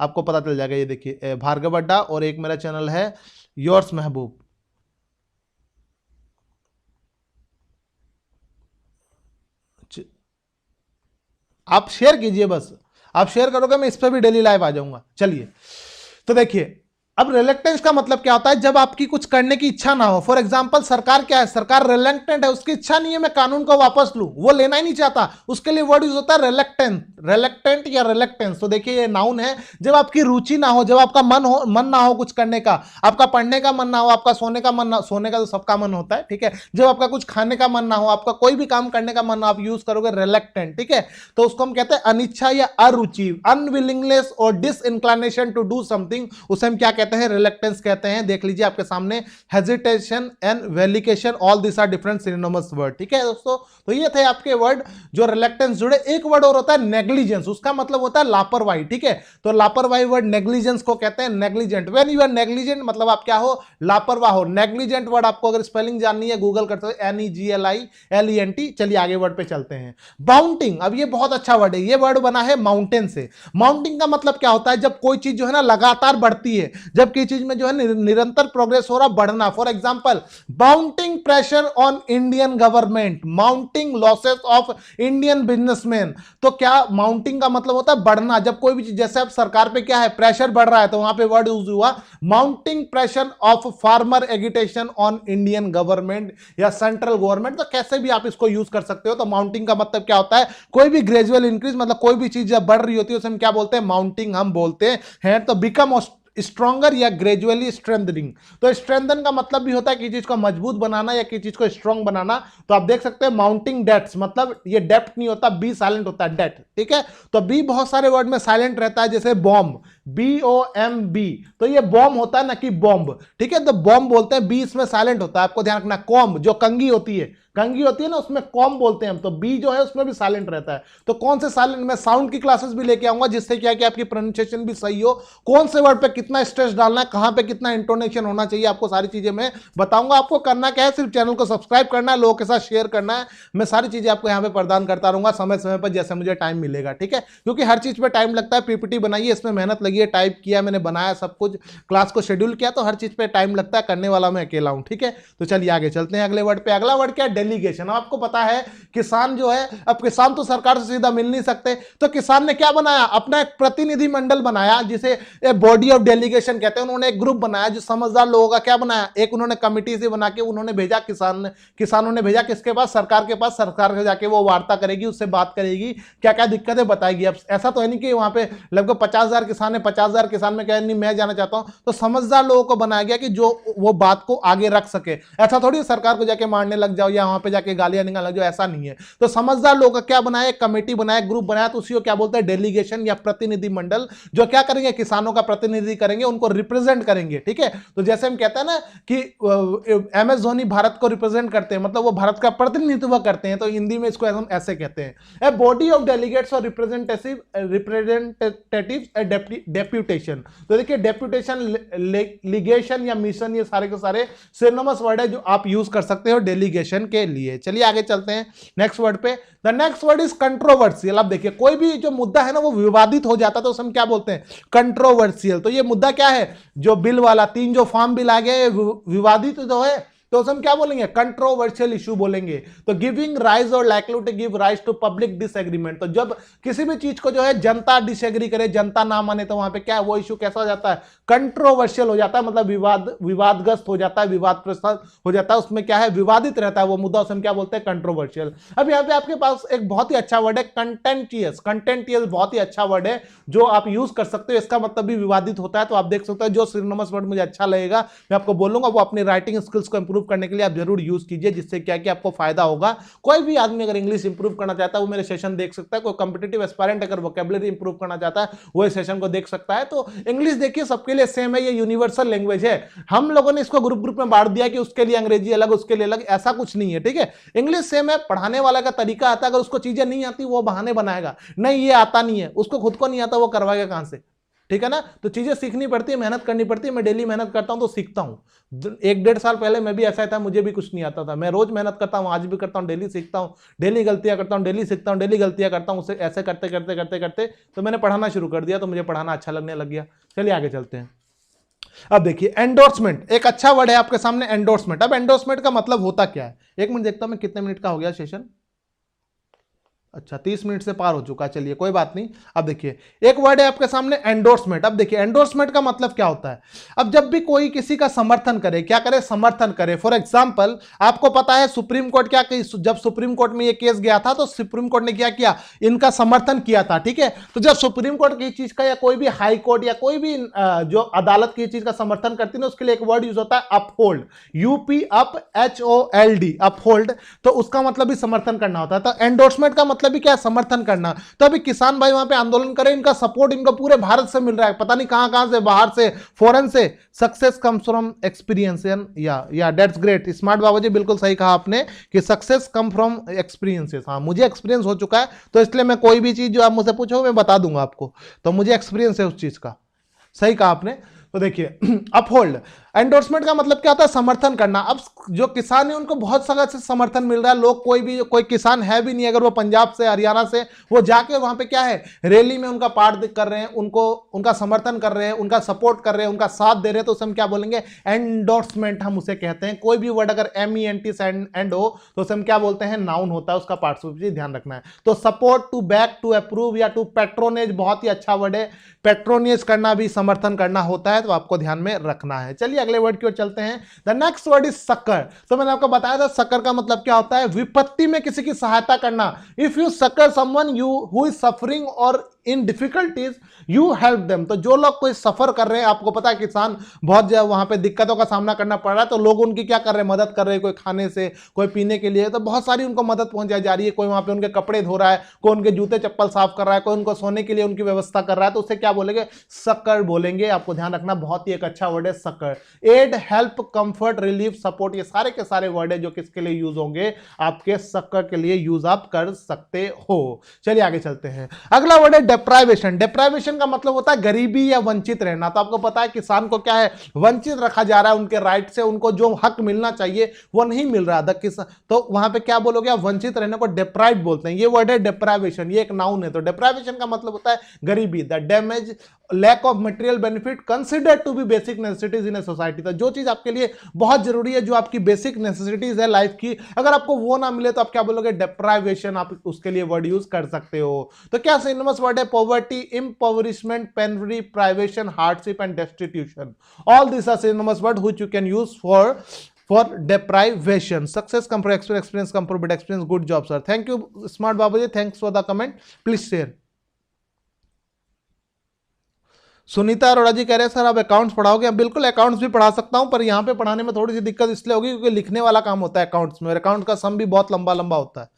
आपको पता चल जाएगा। ये देखिए भार्गव अड्डा, और एक मेरा चैनल है योर्स महबूब। आप शेयर कीजिए, बस आप शेयर करोगे मैं इस पर भी डेली लाइव आ जाऊंगा। चलिए, तो देखिए अब रिलेक्टेंस का मतलब क्या होता है, जब आपकी कुछ करने की इच्छा ना हो। फॉर एग्जांपल सरकार क्या है, सरकार रिलेक्टेंट है, उसकी इच्छा नहीं है मैं कानून को वापस लूं, वो लेना ही नहीं चाहता, उसके लिए वर्ड यूज होता है रिलेक्टेंट या रिलेक्टेंस। तो देखिए ये नाउन है, जब आपकी रुचि ना हो, जब आपका मन ना हो कुछ करने का, आपका पढ़ने का मन ना हो, आपका सोने का मन ना, सोने का तो सबका मन होता है, ठीक है, जब आपका कुछ खाने का मन ना हो, आपका कोई भी काम करने का मन ना, आप यूज करोगे रिलेक्टेंट, ठीक है। तो उसको हम कहते हैं अनिच्छा या अरुचि, अनविलिंगनेस और डिसइंक्लिनेशन टू डू समथिंग, उसे हम क्या कहते हैं, रिलेक्टेंस कहते हैं। देख लीजिए आपके सामने, hesitation and vacillation, all this are different synonymous word, ठीक है दोस्तों। तो ये थे आपके वर्ड जो रिलेक्टेंस जुड़े। एक वर्ड और होता है नेग्लिजेंस, उसका मतलब होता है लापरवाही, ठीक है। तो लापरवाही वर्ड नेग्लिजेंस को कहते हैं, negligent. When you are negligent मतलब आप क्या हो, लापरवाह हो। नेग्लिजेंट वर्ड आपको अगर स्पेलिंग जाननी है गूगल करते हो, NEGLILENT। चलिए आगे वर्ड पे चलते हैं। बाउंटिंग, अब ये बहुत अच्छा वर्ड है, ये वर्ड बना है माउंटेन से। माउंटिंग का मतलब क्या होता है, जब कोई चीज जो है ना लगातार बढ़ती है, जबकि चीज में जो है निरंतर प्रोग्रेस हो रहा, बढ़ना। For example mounting pressure on Indian government, mounting losses of Indian businessman. तो क्या माउंटिंग का मतलब होता है बढ़ना, जब कोई भी चीज, जैसे अब सरकार पे क्या है, प्रेशर बढ़ रहा है, तो वहां पे वर्ड यूज हुआ mounting pressure of farmer agitation on Indian government या सेंट्रल गवर्नमेंट। तो कैसे भी आप इसको यूज कर सकते हो। तो माउंटिंग का मतलब क्या होता है, कोई भी ग्रेजुअल इंक्रीज, मतलब कोई भी चीज जब बढ़ रही होती है उसे हम क्या बोलते हैं, माउंटिंग हम बोलते हैं। तो बिकम स्ट्रॉन्गर या ग्रेजुअली स्ट्रेंथनिंग। तो स्ट्रेंथन का मतलब भी होता है कि चीज को मजबूत बनाना या किसी चीज को स्ट्रॉन्ग बनाना। तो आप देख सकते हैं माउंटिंग डेप्थ, मतलब ये डेप्थ नहीं होता, बी साइलेंट होता है, डेप्थ, ठीक है। तो बी बहुत सारे वर्ड में साइलेंट रहता है, जैसे बॉम्ब, BOMB, तो ये बॉम्ब होता है ना कि बॉम्ब, ठीक है, तो बॉम्ब बोलते हैं, बी इसमें साइलेंट होता है, आपको ध्यान रखना। कॉम, जो कंगी होती है ना, उसमें कॉम बोलते हैं हम, तो बी जो है उसमें भी साइलेंट रहता है। तो कौन से साइलेंट, मैं साउंड की क्लासेस भी लेके आऊंगा, जिससे क्या कि आपकी प्रोनाउंसिएशन भी सही हो, कौन से वर्ड पे कितना स्ट्रेस डालना है, कहां पे कितना इंटोनेशन होना चाहिए, आपको सारी चीजें मैं बताऊंगा। आपको करना क्या है, सिर्फ चैनल को सब्सक्राइब करना है, लोगों के साथ शेयर करना है। मैं सारी चीजें आपको यहाँ पे प्रदान करता रहूंगा समय समय पर, जैसे मुझे टाइम मिलेगा, ठीक है, क्योंकि हर चीज पे टाइम लगता है। PPT बनाई है, इसमें मेहनत लगी है, टाइप किया मैंने, बनाया सब कुछ, क्लास को शेड्यूल किया, तो हर चीज पे टाइम लगता है, करने वाला मैं अकेला हूं, ठीक है। तो चलिए आगे चलते हैं अगले वर्ड पे। अगला वर्ड क्या है, डेलीगेशन। आपको पता है किसान जो है, अब किसान तो सरकार से सीधा मिल नहीं सकते, तो किसान ने क्या बनाया, अपना एक प्रतिनिधि मंडल बनाया, जिसे बॉडी ऑफ डेलीगेशन कहते हैं। उन्होंने एक ग्रुप बनाया जो समझदार लोगों का क्या बनाया, एक उन्होंने कमिटी से बना के उन्होंने भेजा, किसानों ने भेजा किसके पास, सरकार के पास। सरकार के जाके वो वार्ता करेगी, उससे बात करेगी, क्या क्या दिक्कतें बताएगी। अब ऐसा तो है नहीं कि वहां पे लगभग 50,000 किसान है, 50,000 किसान में कह नहीं मैं जाना चाहता हूं, तो समझदार लोगों को बनाया गया कि जो वो बात को आगे रख सके। ऐसा थोड़ी सरकार को जाके मारने लग जाओ या वहां पे जाके गालियां निकालने लग जाओ, ऐसा नहीं है। तो समझदार लोगों का क्या बनाया, कमेटी बनाया, ग्रुप बनाया, तो उसी को क्या बोलते हैं, डेलीगेशन या प्रतिनिधि मंडल, जो क्या करेंगे, किसानों का प्रतिनिधि करेंगे, उनको रिप्रेजेंट करेंगे, ठीक है। तो जैसे हम कहते हैं ना कि MS धोनी भारत को रिप्रेजेंट करते हैं, मतलब वो भारत का प्रतिनिधित्व करते हैं, तो हिंदी में इसको हम ऐसे कहते हैं, ए बॉडी ऑफ डेलीगेट्स और रिप्रेजेंटेटिव डेप्यूटेशन। तो देखिए डेप्यूटेशन, लीगेशन या मिशन, ये सारे के सारे सिनोनिमस वर्ड है जो आप यूज कर सकते हो डेलीगेशन के लिए। चलिए आगे चलते हैं नेक्स्ट वर्ड पे। The next word is controversial. अब देखिए कोई भी जो मुद्दा है ना वो विवादित हो जाता है, तो उसे हम क्या बोलते हैं, कंट्रोवर्शियल। तो ये मुद्दा क्या है, जो बिल वाला 3 जो फॉर्म बिल आ गए विवादित जो है, तो हम क्या बोलेंगे, कंट्रोवर्शियल इशू बोलेंगे। तो गिविंग राइज और likely to give rise to public disagreement. तो जब किसी भी चीज को जो है जनता डिसएग्री करे, जनता ना माने, तो वहां पे क्या है, वो इशू कैसा हो जाता है, कंट्रोवर्शियल हो जाता है, मतलब विवादग्रस्त हो जाता है, विवादग्रस्त हो जाता है, उसमें क्या है, विवादित रहता है वो मुद्दा, उसे हम क्या बोलते हैं, कंट्रोवर्शियल। अब यहाँ पे आपके पास एक बहुत ही अच्छा वर्ड है कंटेंटियस। कंटेंटियस बहुत ही अच्छा वर्ड है जो आप यूज कर सकते हो, इसका मतलब भी विवादित होता है। तो आप देख सकते हो जो सिनोनिमस वर्ड मुझे अच्छा लगेगा मैं आपको बोलूंगा, वो अपनी राइटिंग स्किल्स को इंप्रूव इंप्रूव करने के लिए आप जरूर यूज कीजिए, जिससे क्या कि आपको फायदा होगा। कोई भी आदमी अगर इंग्लिश इंप्रूव करना चाहता है वो मेरे सेशन देख सकता है। कोई कॉम्पिटिटिव एस्पायरेंट अगर वोकैबुलरी इंप्रूव करना चाहता है वो इस सेशन को देख सकता है। तो इंग्लिश देखिए सबके लिए सेम है, ये यूनिवर्सल लैंग्वेज है। हम लोगों ने इसको ग्रुप ग्रुप में बांट दिया कि उसके लिए अंग्रेजी अलग, उसके लिए अलग, ऐसा कुछ नहीं है, ठीक है। इंग्लिश सेम है, पढ़ाने वाला का तरीका आता है। अगर उसको चीजें नहीं आती वो बहाने बनाएगा, नहीं ये आता नहीं है, उसको खुद को नहीं आता, वो करवाएगा कहां से, ठीक है ना। तो चीजें सीखनी पड़ती है, मेहनत करनी पड़ती है। मैं डेली मेहनत करता हूं तो सीखता हूं। 1-1.5 साल पहले मैं भी ऐसा था, मुझे भी कुछ नहीं आता था। मैं रोज मेहनत करता हूं, आज भी करता हूं, डेली सीखता हूं, डेली गलतियां करता हूं, डेली सीखता हूं, डेली गलतियां करता हूं। उसे ऐसे करते करते करते करते तो मैंने पढ़ाना शुरू कर दिया, तो मुझे पढ़ाना अच्छा लगने लग गया। चलिए आगे चलते हैं। अब देखिए एंडोर्समेंट, एक अच्छा वर्ड है आपके सामने, एंडोर्समेंट। अब एंडोर्समेंट का मतलब होता क्या है, एक मिनट देखता हूं मैं कितने मिनट का हो गया सेशन। अच्छा 30 मिनट से पार हो चुका है, चलिए कोई बात नहीं। अब देखिए एक वर्ड है आपके सामने एंडोर्समेंट। अब देखिए एंडोर्समेंट का मतलब क्या होता है। अब जब भी कोई किसी का समर्थन करे, क्या करे, समर्थन करे। फॉर एग्जांपल आपको पता है सुप्रीम कोर्ट क्या, जब सुप्रीम कोर्ट में ये केस गया था तो सुप्रीम कोर्ट ने क्या किया, इनका समर्थन किया था, ठीक है। तो जब सुप्रीम कोर्ट की चीज का या कोई भी हाई कोर्ट या कोई भी जो अदालत की चीज का समर्थन करती है उसके लिए एक वर्ड यूज होता है uphold, UP up HOLD, uphold. तो उसका मतलब भी समर्थन करना होता है। तो एंडोर्समेंट का मतलब भी क्या, समर्थन करना। तो अभी किसान भाई वहां पे आंदोलन करें, इनका सपोर्ट इनको पूरे भारत से मिल रहा है, पता नहीं कहां कहां से, बाहर से, फॉरेन से। सक्सेस कम्स फ्रॉम एक्सपीरियंस, या दैट्स ग्रेट, स्मार्ट बाबा जी बिल्कुल सही कहा आपने कि सक्सेस कम फ्रॉम एक्सपीरियंसेस। हाँ मुझे एक्सपीरियंस हो चुका है, तो इसलिए मैं कोई भी चीज जो आप मुझसे पूछो मैं बता दूंगा आपको, तो मुझे एक्सपीरियंस है उस चीज का। सही कहा आपने। तो देखिए अपहोल्ड, एंडोर्समेंट का मतलब क्या होता है, समर्थन करना। अब जो किसान है उनको बहुत सारा से समर्थन मिल रहा है। लोग कोई किसान है भी नहीं, अगर वो पंजाब से, हरियाणा से, वो जाके वहां पे क्या है, रैली में उनका पार्ट कर रहे हैं, उनको उनका समर्थन कर रहे हैं, उनका सपोर्ट कर रहे हैं, उनका साथ दे रहे हैं, तो उसे हम क्या बोलेंगे, एंडोर्समेंट हम उसे कहते हैं। कोई भी वर्ड अगर MENT से एंड हो तो उसे हम क्या बोलते हैं, नाउन होता है, उसका पार्टिसिपिल ध्यान रखना है। तो support, to back, to approve या टू पेट्रोनेज, बहुत ही अच्छा वर्ड है। पेट्रोनेज करना भी समर्थन करना होता है, तो आपको ध्यान में रखना है। चलिए अगले वर्ड की ओर चलते हैं। द नेक्स्ट वर्ड इज सक्कर। तो मैंने आपको बताया था सक्कर का मतलब क्या होता है, विपत्ति में किसी की सहायता करना। If you succour someone you who is suffering और in difficulties you help them. तो जो लोग कोई सफर कर रहे हैं, आपको पता है किसान बहुत वहां पे दिक्कतों का सामना करना पड़ रहा है, तो लोग उनकी क्या कर रहे हैं, मदद कर रहे हैं, कोई खाने से, कोई पीने के लिए, तो बहुत सारी उनको मदद पहुंचाई जा रही है। कोई वहां पे उनके कपड़े धो रहा है, कोई उनके जूते चप्पल साफ कर रहा है, कोई उनको सोने के लिए उनकी व्यवस्था कर रहा है, तो उसे क्या बोलेंगे, सक्कर बोलेंगे। आपको ध्यान रखना, बहुत ही एक अच्छा वर्ड है succour. Aid, help, comfort, relief, support, ये सारे के सारे वर्ड है जो किसके लिए यूज होंगे, आपके सक्कर के लिए यूज आप कर सकते हो। चलिए आगे चलते हैं। अगला वर्ड है डेप्राइवेशन। डेप्राइवेशन का मतलब होता है गरीबी या वंचित रहना। तो आपको पता है किसान को क्या है, वंचित रखा जा रहा है उनके राइट से, उनको जो हक मिलना चाहिए वो नहीं मिल रहा था किसान, तो वहां पे क्या बोलोगे आप, वंचित रहने को डेप्राइव्ड बोलते हैं। ये वर्ड है डेप्राइवेशन, ये एक नाउन है। तो डेप्राइवेशन का मतलब होता है गरीबी, the damage, lack of material benefit considered to be basic necessities in a society. तो जो चीज आपके लिए बहुत जरूरी है, जो आपकी बेसिक नेसेसिटीज है लाइफ की, अगर आपको वो ना मिले तो आप क्या बोलोगे, डेप्राइवेशन, आप उसके लिए वर्ड यूज कर सकते हो। तो क्या सिनोनिमस वर्ड है, poverty, impoverishment, penury, privation, hardship and destitution. All this are synonymous word which you can use for deprivation. Success come from experience come from bad experience. Good job sir, thank you smart babaji, thanks for the comment, please share. Sunita Arora ji कह रहे हैं sir आप accounts पढ़ाओगे। अब बिल्कुल accounts भी पढ़ा सकता हूं, पर यहां पे पढ़ाने में थोड़ी सी दिक्कत इसलिए होगी क्योंकि लिखने वाला काम होता है अकाउंट्स में, अकाउंट का सम भी बहुत लंबा लंबा होता है,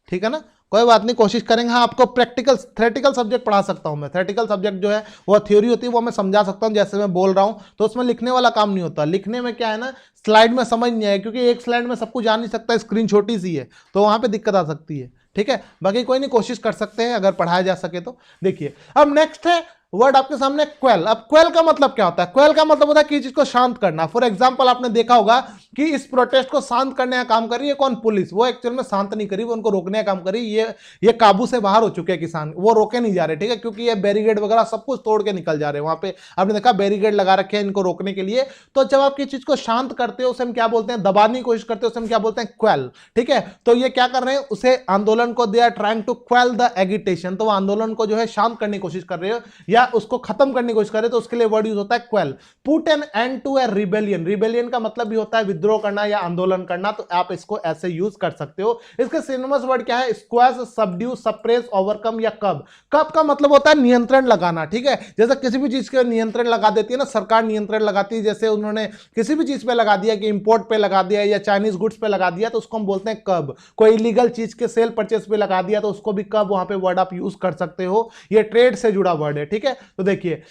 ठीक है ना। कोई बात नहीं, कोशिश करेंगे। हाँ आपको प्रैक्टिकल थ्योरेटिकल सब्जेक्ट पढ़ा सकता हूं मैं। थ्योरेटिकल सब्जेक्ट जो है वो थ्योरी होती है, वो मैं समझा सकता हूं जैसे मैं बोल रहा हूं, तो उसमें लिखने वाला काम नहीं होता। लिखने में क्या है ना, स्लाइड में समझ नहीं आए, क्योंकि एक स्लाइड में सब कुछ जा नहीं सकता, स्क्रीन छोटी सी है, तो वहां पे दिक्कत आ सकती है, ठीक है। बाकी कोई नहीं, कोशिश कर सकते हैं अगर पढ़ाया जा सके तो। देखिए अब नेक्स्ट है वर्ड आपके सामने क्वेल। अब क्वेल का मतलब क्या होता है, क्वेल का मतलब होता है कि चीज को शांत करना। फॉर एग्जांपल आपने देखा होगा कि इस प्रोटेस्ट को शांत करने का काम कर रही है कौन, पुलिस। वो एक्चुअल में शांत नहीं करी, वो उनको रोकने का काम करी। ये काबू से बाहर हो चुके हैं किसान, वो रोके नहीं जा रहे, ठीक है, क्योंकि ये बैरिकेड वगैरह सब कुछ तोड़ के निकल जा रहे हैं। वहां पे आपने देखा बैरिकेड लगा रखे हैं इनको रोकने के लिए। तो जब आप किसी चीज को शांत करते हो उसे हम क्या बोलते हैं, दबाने की कोशिश करते हो, उसे हम क्या बोलते हैं, क्वेल, ठीक है। तो ये क्या कर रहे हैं, उसे आंदोलन को they are trying to quell the agitation, तो वो आंदोलन को जो है शांत करने की कोशिश कर रहे हो, या या उसको खत्म करने की कोशिश करे तो उसके लिए वर्ड यूज होता है quell. Put an end to a rebellion, rebellion का मतलब भी होता है विद्रोह करना या आंदोलन करना, तो आप इसको ऐसे यूज कर सकते हो। इसके सिनोनिमस वर्ड क्या है? स्क्वैश, सबड्यू, सप्रेस, ओवरकम या कब। कब का मतलब होता है नियंत्रण लगाना, ठीक है। जैसे किसी भी चीज के नियंत्रण लगा देती है ना सरकार, नियंत्रण लगाती है, जैसे उन्होंने किसी भी चीज पे लगा दिया कि इंपोर्ट पे लगा दिया या चाइनीज गुड्स पे लगा दिया, तो उसको हम बोलते हैं कब। कोई इलीगल चीज के सेल परचेस पे लगा दिया तो उसको भी कब वहां पे वर्ड आप यूज कर सकते हो। ये ट्रेड से जुड़ा वर्ड है, ठीक है। तो देखिए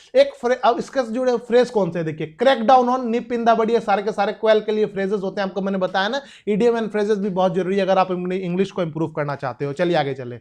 अब इसके से जुड़े फ्रेज कौन से, देखिए crack down on, nib in the body, ये सारे के सारे क्वेल के लिए फ्रेजेस होते हैं। आपको मैंने बताया ना, इडियम एंड फ्रेजेस भी बहुत जरूरी है अगर आप इंग्लिश को इंप्रूव करना चाहते हो। चलिए आगे चले।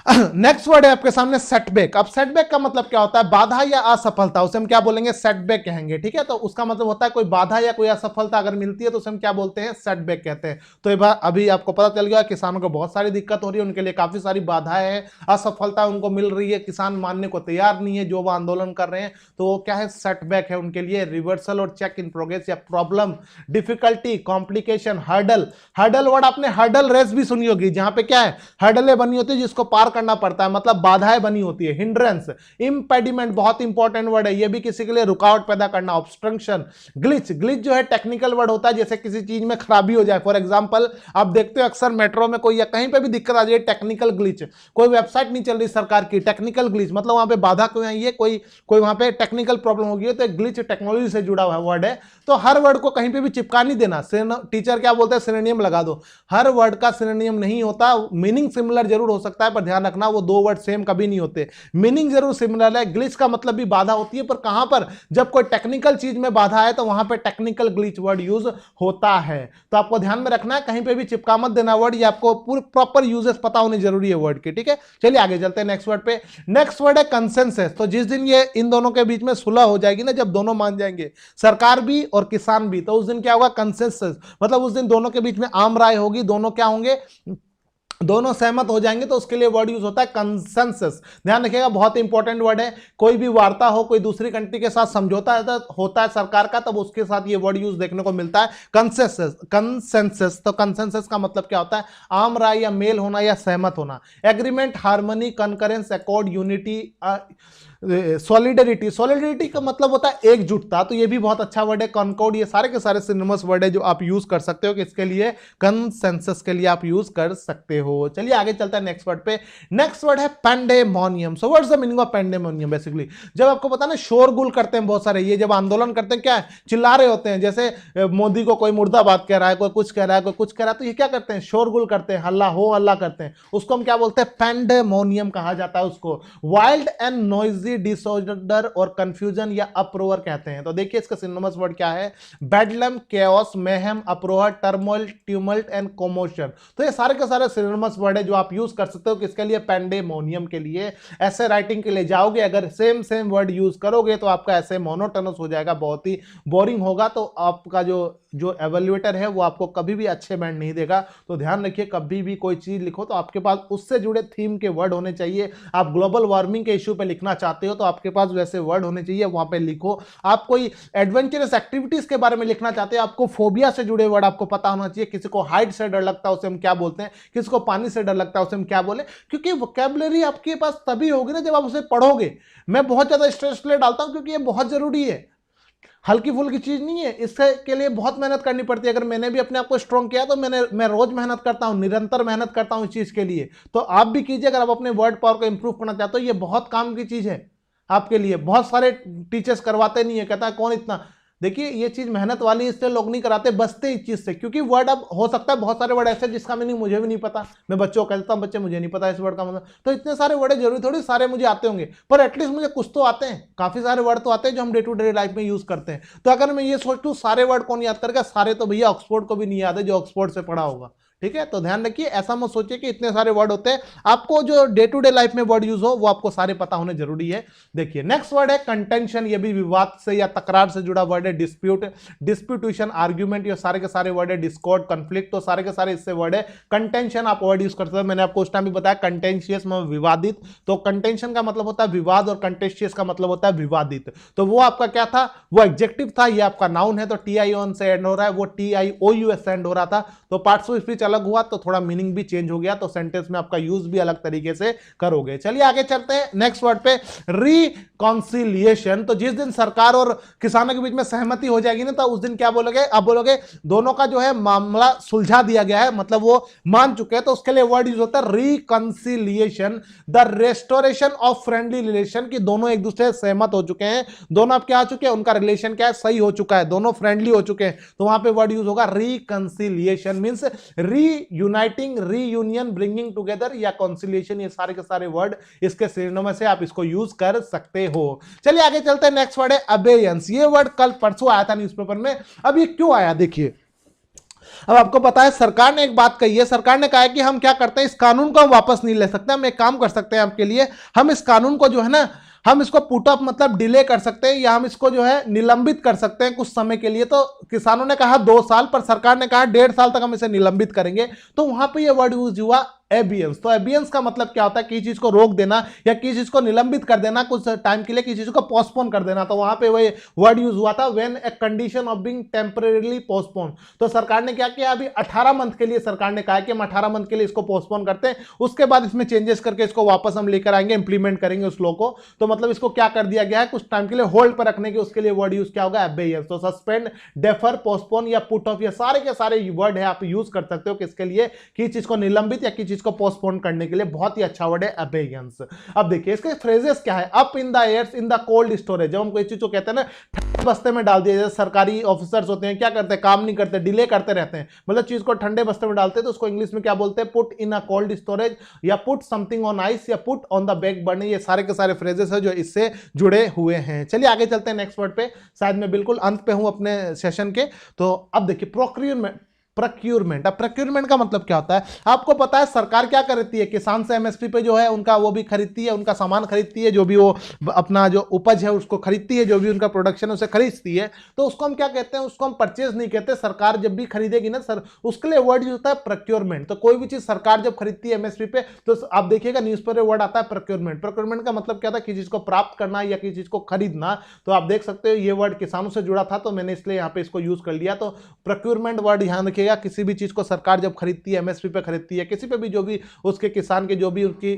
नेक्स्ट वर्ड है आपके सामने सेटबैक। अब सेटबैक का मतलब क्या होता है? बाधा या असफलता, उसे हम क्या बोलेंगे? सेटबैक कहेंगे, ठीक है। तो उसका मतलब होता है कोई बाधा या कोई असफलता अगर मिलती है तो उसे हम क्या बोलते हैं? सेटबैक कहते हैं। तो ये अभी आपको पता चल गया किसानों को बहुत सारी दिक्कत हो रही है, उनके लिए काफी सारी बाधाएं हैं, असफलता उनको मिल रही है, किसान मानने को तैयार नहीं है जो वो आंदोलन कर रहे हैं, तो वो क्या है? सेटबैक है उनके लिए। रिवर्सल और चेक इन प्रोग्रेस या problem, difficulty, complication, hurdle. Hurdle word आपने हर्डल रेस भी सुनी होगी, जहां पे क्या है? हर्डलें बनी होती है जिसको पार करना पड़ता है, मतलब बाधाएं बनी होती है। हिंड्रेंस, इंपेडिमेंट बहुत इंपॉर्टेंट वर्ड है, ये भी किसी के लिए रुकावट पैदा करना। ऑब्स्ट्रक्शन, ग्लिच, ग्लिच जो है टेक्निकल वर्ड होता है, जैसे किसी चीज में खराबी हो जाए। फॉर एग्जांपल आप देखते हो अक्सर मेट्रो में कोई या कहीं पे भी दिक्कत आ जाए, टेक्निकल ग्लिच, कोई वेबसाइट नहीं चल रही सरकार की, टेक्निकल ग्लिच, मतलब वहां पे बाधा क्यों आई है, कोई वहां पे टेक्निकल प्रॉब्लम हो गई है, तो ग्लिच टेक्नोलॉजी से जुड़ा हुआ वर्ड है। तो हर वर्ड को कहीं पे भी चिपका नहीं देना। टीचर क्या बोलते हैं? सिनोनिम लगा दो। हर वर्ड का सिनोनिम नहीं होता, मीनिंग सिमिलर जरूर हो सकता है, पर ध्यान रखना वो दो वर्ड सेम कभी नहीं होते, मीनिंग जरूर सिमिलर है। ग्लिच का मतलब भी बाधा होती है, पर कहां पर? जब कोई टेक्निकल चीज में बाधा है तो वहां पे टेक्निकल ग्लिच वर्ड यूज होता है। तो आपको ध्यान में रखना है, कहीं पे भी चिपका मत देना वर्ड, ये आपको पूरे प्रॉपर यूजेस पता होने जरूरी है वर्ड के, ठीक है। चलिए आगे चलते हैं नेक्स्ट वर्ड पे। नेक्स्ट वर्ड है कंसेंसस। तो जिस दिन ये इन दोनों के बीच में सुलह हो जाएगी ना, जब दोनों मान जाएंगे, सरकार भी और किसान भी, तो उस दिन क्या होगा? कंसेंसस, मतलब उस दिन दोनों के बीच में आम राय होगी, दोनों क्या होंगे? दोनों सहमत हो जाएंगे, तो उसके लिए वर्ड यूज होता है कंसेंसस। ध्यान रखिएगा, बहुत इंपॉर्टेंट वर्ड है। कोई भी वार्ता हो, कोई दूसरी कंट्री के साथ समझौता होता है सरकार का, तब उसके साथ ये वर्ड यूज देखने को मिलता है, कंसेंसस। कंसेंसस, तो कंसेंसस का मतलब क्या होता है? आम राय या मेल होना या सहमत होना। Agreement, harmony, concurrence, accord, unity, solidarity. Solidarity का मतलब होता है एकजुटता, तो ये भी बहुत अच्छा वर्ड है। कॉनकॉर्ड, ये सारे के सारे सिनोनिमस वर्ड है जो आप यूज कर सकते हो कि इसके लिए, कंसेंसस के लिए आप यूज कर सकते हो। चलिए आगे चलता है नेक्स्ट वर्ड पे। नेक्स्ट वर्ड है pandemonium. So what's the meaning of pandemonium? Basically जब आपको पता ना शोरगुल करते हैं बहुत सारे, ये जब आंदोलन करते हैं क्या है? चिल्ला रहे होते हैं, जैसे मोदी को कोई मुर्दाबाद कह रहा है, कोई कुछ कह रहा है, कोई कुछ कह रहा है, तो ये क्या करते हैं? शोरगुल करते हैं, हल्ला हो हल्ला करते हैं, उसको हम क्या बोलते हैं? पैंडेमोनियम कहा जाता है उसको। वाइल्ड एंड नॉइजी डिसऑर्डर और कंफ्यूजन या अप्रोवर कहते हैं। तो देखिए इसका सिनोनिमस वर्ड क्या है? Bedlam, chaos, mayhem, uproar, turmoil, tumult and commotion. तो ये सारे के सारे सिनोनिमस वर्ड है जो आप यूज कर सकते हो किसके लिए? पैंडेमोनियम के लिए। ऐसे राइटिंग के लिए जाओगे, अगर सेम सेम वर्ड यूज करोगे तो आपका ऐसे मोनोटोनस हो जाएगा, बहुत ही बोरिंग होगा, तो आपका जो एवेल्युएटर है वो आपको कभी भी अच्छे बैंड नहीं देगा। तो ध्यान रखिए, कभी भी कोई चीज लिखो तो आपके पास उससे जुड़े थीम के वर्ड होने चाहिए। आप ग्लोबल वार्मिंग के इश्यू पे लिखना चाहते हो तो आपके पास वैसे वर्ड होने चाहिए, वहां पे लिखो। आप कोई एडवेंचरस एक्टिविटीज के बारे में लिखना चाहते हो, आपको फोबिया से जुड़े वर्ड आपको पता होना चाहिए। किसी को हाइट से डर लगता है उसे हम क्या बोलते हैं, किसी को पानी से डर लगता है उसे हम क्या बोले, क्योंकि वोकैबुलरी आपके पास तभी होगी ना जब आप उसे पढ़ोगे। मैं बहुत ज्यादा स्ट्रेस इसलिए डालता हूं क्योंकि ये बहुत जरूरी है, हल्की फुल्की चीज नहीं है, इसके के लिए बहुत मेहनत करनी पड़ती है। अगर मैंने भी अपने आप को स्ट्रॉन्ग किया तो मैं रोज मेहनत करता हूं, निरंतर मेहनत करता हूं इस चीज के लिए। तो आप भी कीजिए, अगर आप अपने वर्ड पावर को इंप्रूव करना चाहते हो, ये बहुत काम की चीज है आपके लिए। बहुत सारे टीचर्स करवाते नहीं है, कहता है कौन इतना। देखिए ये चीज मेहनत वाली, इसलिए लोग नहीं कराते, बसते इस चीज से, क्योंकि वर्ड अब हो सकता है बहुत सारे वर्ड ऐसे जिसका मीनिंग मुझे भी नहीं पता। मैं बच्चों को कहता हूं बच्चे मुझे नहीं पता इस वर्ड का मतलब, तो इतने सारे वर्ड जरूरी थोड़ी सारे मुझे आते होंगे, पर एटलीस्ट मुझे कुछ तो आते हैं। काफी सारे वर्ड तो आते हैं जो हम डे टू डे लाइफ में यूज करते हैं। तो अगर मैं ये सोचूं सारे वर्ड कौन याद करेगा, सारे तो भैया ऑक्सफोर्ड को भी नहीं याद है जो ऑक्सफोर्ड से पढ़ा होगा, ठीक है। तो ध्यान रखिए, ऐसा मत सोचिए कि इतने सारे वर्ड होते हैं। आपको जो डे टू डे लाइफ में वर्ड यूज हो वो आपको सारे पता होने जरूरी है। देखिए नेक्स्ट वर्ड है कंटेंशन। ये भी विवाद से या तकरार से जुड़ा वर्ड है। डिस्प्यूट, डिस्प्यूटेशन, आर्ग्यूमेंट, ये सारे के सारे वर्ड है। डिस्कॉर्ड, कंफ्लिक्ट, तो सारे के सारे इससे वर्ड है। कंटेंशन आप वर्ड यूज कर सकते हो, मैंने आपको उस टाइम भी बताया कंटेंशियस में विवादित, तो कंटेंशन का मतलब होता है विवाद और कंटेंशियस का मतलब होता है विवादित। तो वो आपका क्या था? वो एडजेक्टिव था, ये आपका नाउन है, तो TION से एंड हो रहा है, वो TIOUS से एंड हो रहा था। तो पार्ट्स ऑफ स्पीच अलग हुआ तो थोड़ा मीनिंग भी चेंज हो गया, तो सेंटेंस में आपका यूज भी अलग तरीके से करोगे। चलिए आगे चलते हैं नेक्स्ट वर्ड पे, रिकॉन्सिलिएशन। तो जिस दिन सरकार और किसानों के बीच में सहमति हो जाएगी ना, तो उस दिन क्या बोलोगे, अब बोलोगे दोनों का जो है मामला सुलझा दिया गया है, मतलब वो मान चुके हैं, तो उसके लिए वर्ड यूज होता है reconciliation, the restoration of friendly relation, की दोनों एक दूसरे से सहमत हो चुके हैं, दोनों अब क्या हो चुके हैं, उनका रिलेशन क्या है, सही हो चुका है, दोनों फ्रेंडली हो चुके हैं, तो वहां पे वर्ड यूज होगा reconciliation, means reuniting, reunion, bringing together या कॉन्सिलिएशन, ये सारे के सारे वर्ड इसके सिनोनिम से आप इसको यूज कर सकते हो। चलिए आगे चलते हैं, नेक्स्ट वर्ड है अबेयंस। ये वर्ड कल परसों आया था न्यूज़पेपर में, अब ये क्यों आया देखिए। अब आपको पता है सरकार ने एक बात कही है, सरकार ने कहा है कि हम क्या करते हैं, इस कानून को हम वापस नहीं ले सकते, हम एक काम कर सकते हैं आपके लिए, हम इस कानून को जो है ना, हम इसको पुट अप मतलब डिले कर सकते हैं, या हम इसको जो है निलंबित कर सकते हैं कुछ समय के लिए। तो किसानों ने कहा 2 साल, पर सरकार ने कहा 1.5 साल तक हम इसे निलंबित करेंगे, तो वहां पे ये वर्ड यूज हुआ एबियंस। तो एबियंस का मतलब क्या होता है, किसी चीज को रोक देना या किसी चीज को निलंबित कर देना कुछ टाइम के लिए, किसी चीज को पोस्टपोन कर देना, तो वहां पे वही वर्ड यूज हुआ था when a condition of being temporarily postpone. तो सरकार ने क्या किया, अभी 18 मंथ के लिए सरकार ने कहा कि हम 18 मंथ के लिए इसको पोस्टपोन करते हैं, उसके बाद इसमें चेंजेस करके इसको वापस हम लेकर आएंगे, इंप्लीमेंट करेंगे उस लॉ को। तो मतलब इसको क्या कर दिया गया है, कुछ टाइम के लिए होल्ड पर रखने के, उसके लिए वर्ड यूज क्या होगा, एबियंस। तो सस्पेंड, डेफर, पोस्टपोन या पुट ऑफ, ये सारे के सारे वर्ड है आप यूज कर सकते हो किसके लिए, किसी चीज को निलंबित या किसी चीज को पोस्टपोन करने के लिए। बहुत ही अच्छा वर्ड है अबेयंस। अब देखिए इसके फ्रेजेस क्या है, up in the airs in the cold storage, जब हम कोई चीज को कहते हैं ना ठंडे बस्ते में डाल दिया, जैसे सरकारी ऑफिसर्स होते हैं क्या करते हैं, काम नहीं करते, डिले करते रहते हैं, मतलब चीज को ठंडे बस्ते में डालते हैं, तो उसको इंग्लिश में क्या बोलते हैं, put in a cold storage, या पुट समथिंग ऑन आइस, या put on the back burner. ये सारे के सारे फ्रेजेस है जो इससे जुड़े हुए हैं। चलिए आगे चलते हैं नेक्स्ट वर्ड पे, शायद मैं बिल्कुल अंत पे हूं अपने सेशन के। तो अब देखिए प्रोक्यूरमेंट, प्रोक्यूरमेंट। अब प्रोक्यूरमेंट का मतलब क्या होता है, आपको पता है सरकार क्या करती है, किसान से एमएसपी पे जो है उनका वो भी खरीदती है, उनका सामान खरीदती है, जो भी वो अपना जो उपज है उसको खरीदती है, जो भी उनका प्रोडक्शन है उसे खरीदती है, तो उसको हम क्या कहते हैं, उसको हम परचेज नहीं कहते। सरकार जब भी खरीदेगी ना सर, उसके लिए वर्ड यूज होता है प्रोक्योरमेंट। तो कोई भी चीज सरकार जब खरीदती है एमएसपी पे, तो आप देखिएगा न्यूज पर वर्ड आता है प्रोक्योरमेंट। प्रोक्योरमेंट का मतलब क्या था, किसी चीज को प्राप्त करना या किसी चीज को खरीदना। तो आप देख सकते हो ये वर्ड किसानों से जुड़ा था, तो मैंने इसलिए यहाँ पे इसको यूज कर लिया। तो प्रोक्योरमेंट वर्ड ध्यान रखिएगा, किसी भी चीज को सरकार जब खरीदती है, एमएसपी पे खरीदती है, किसी पे भी जो भी उसके किसान के जो भी उनकी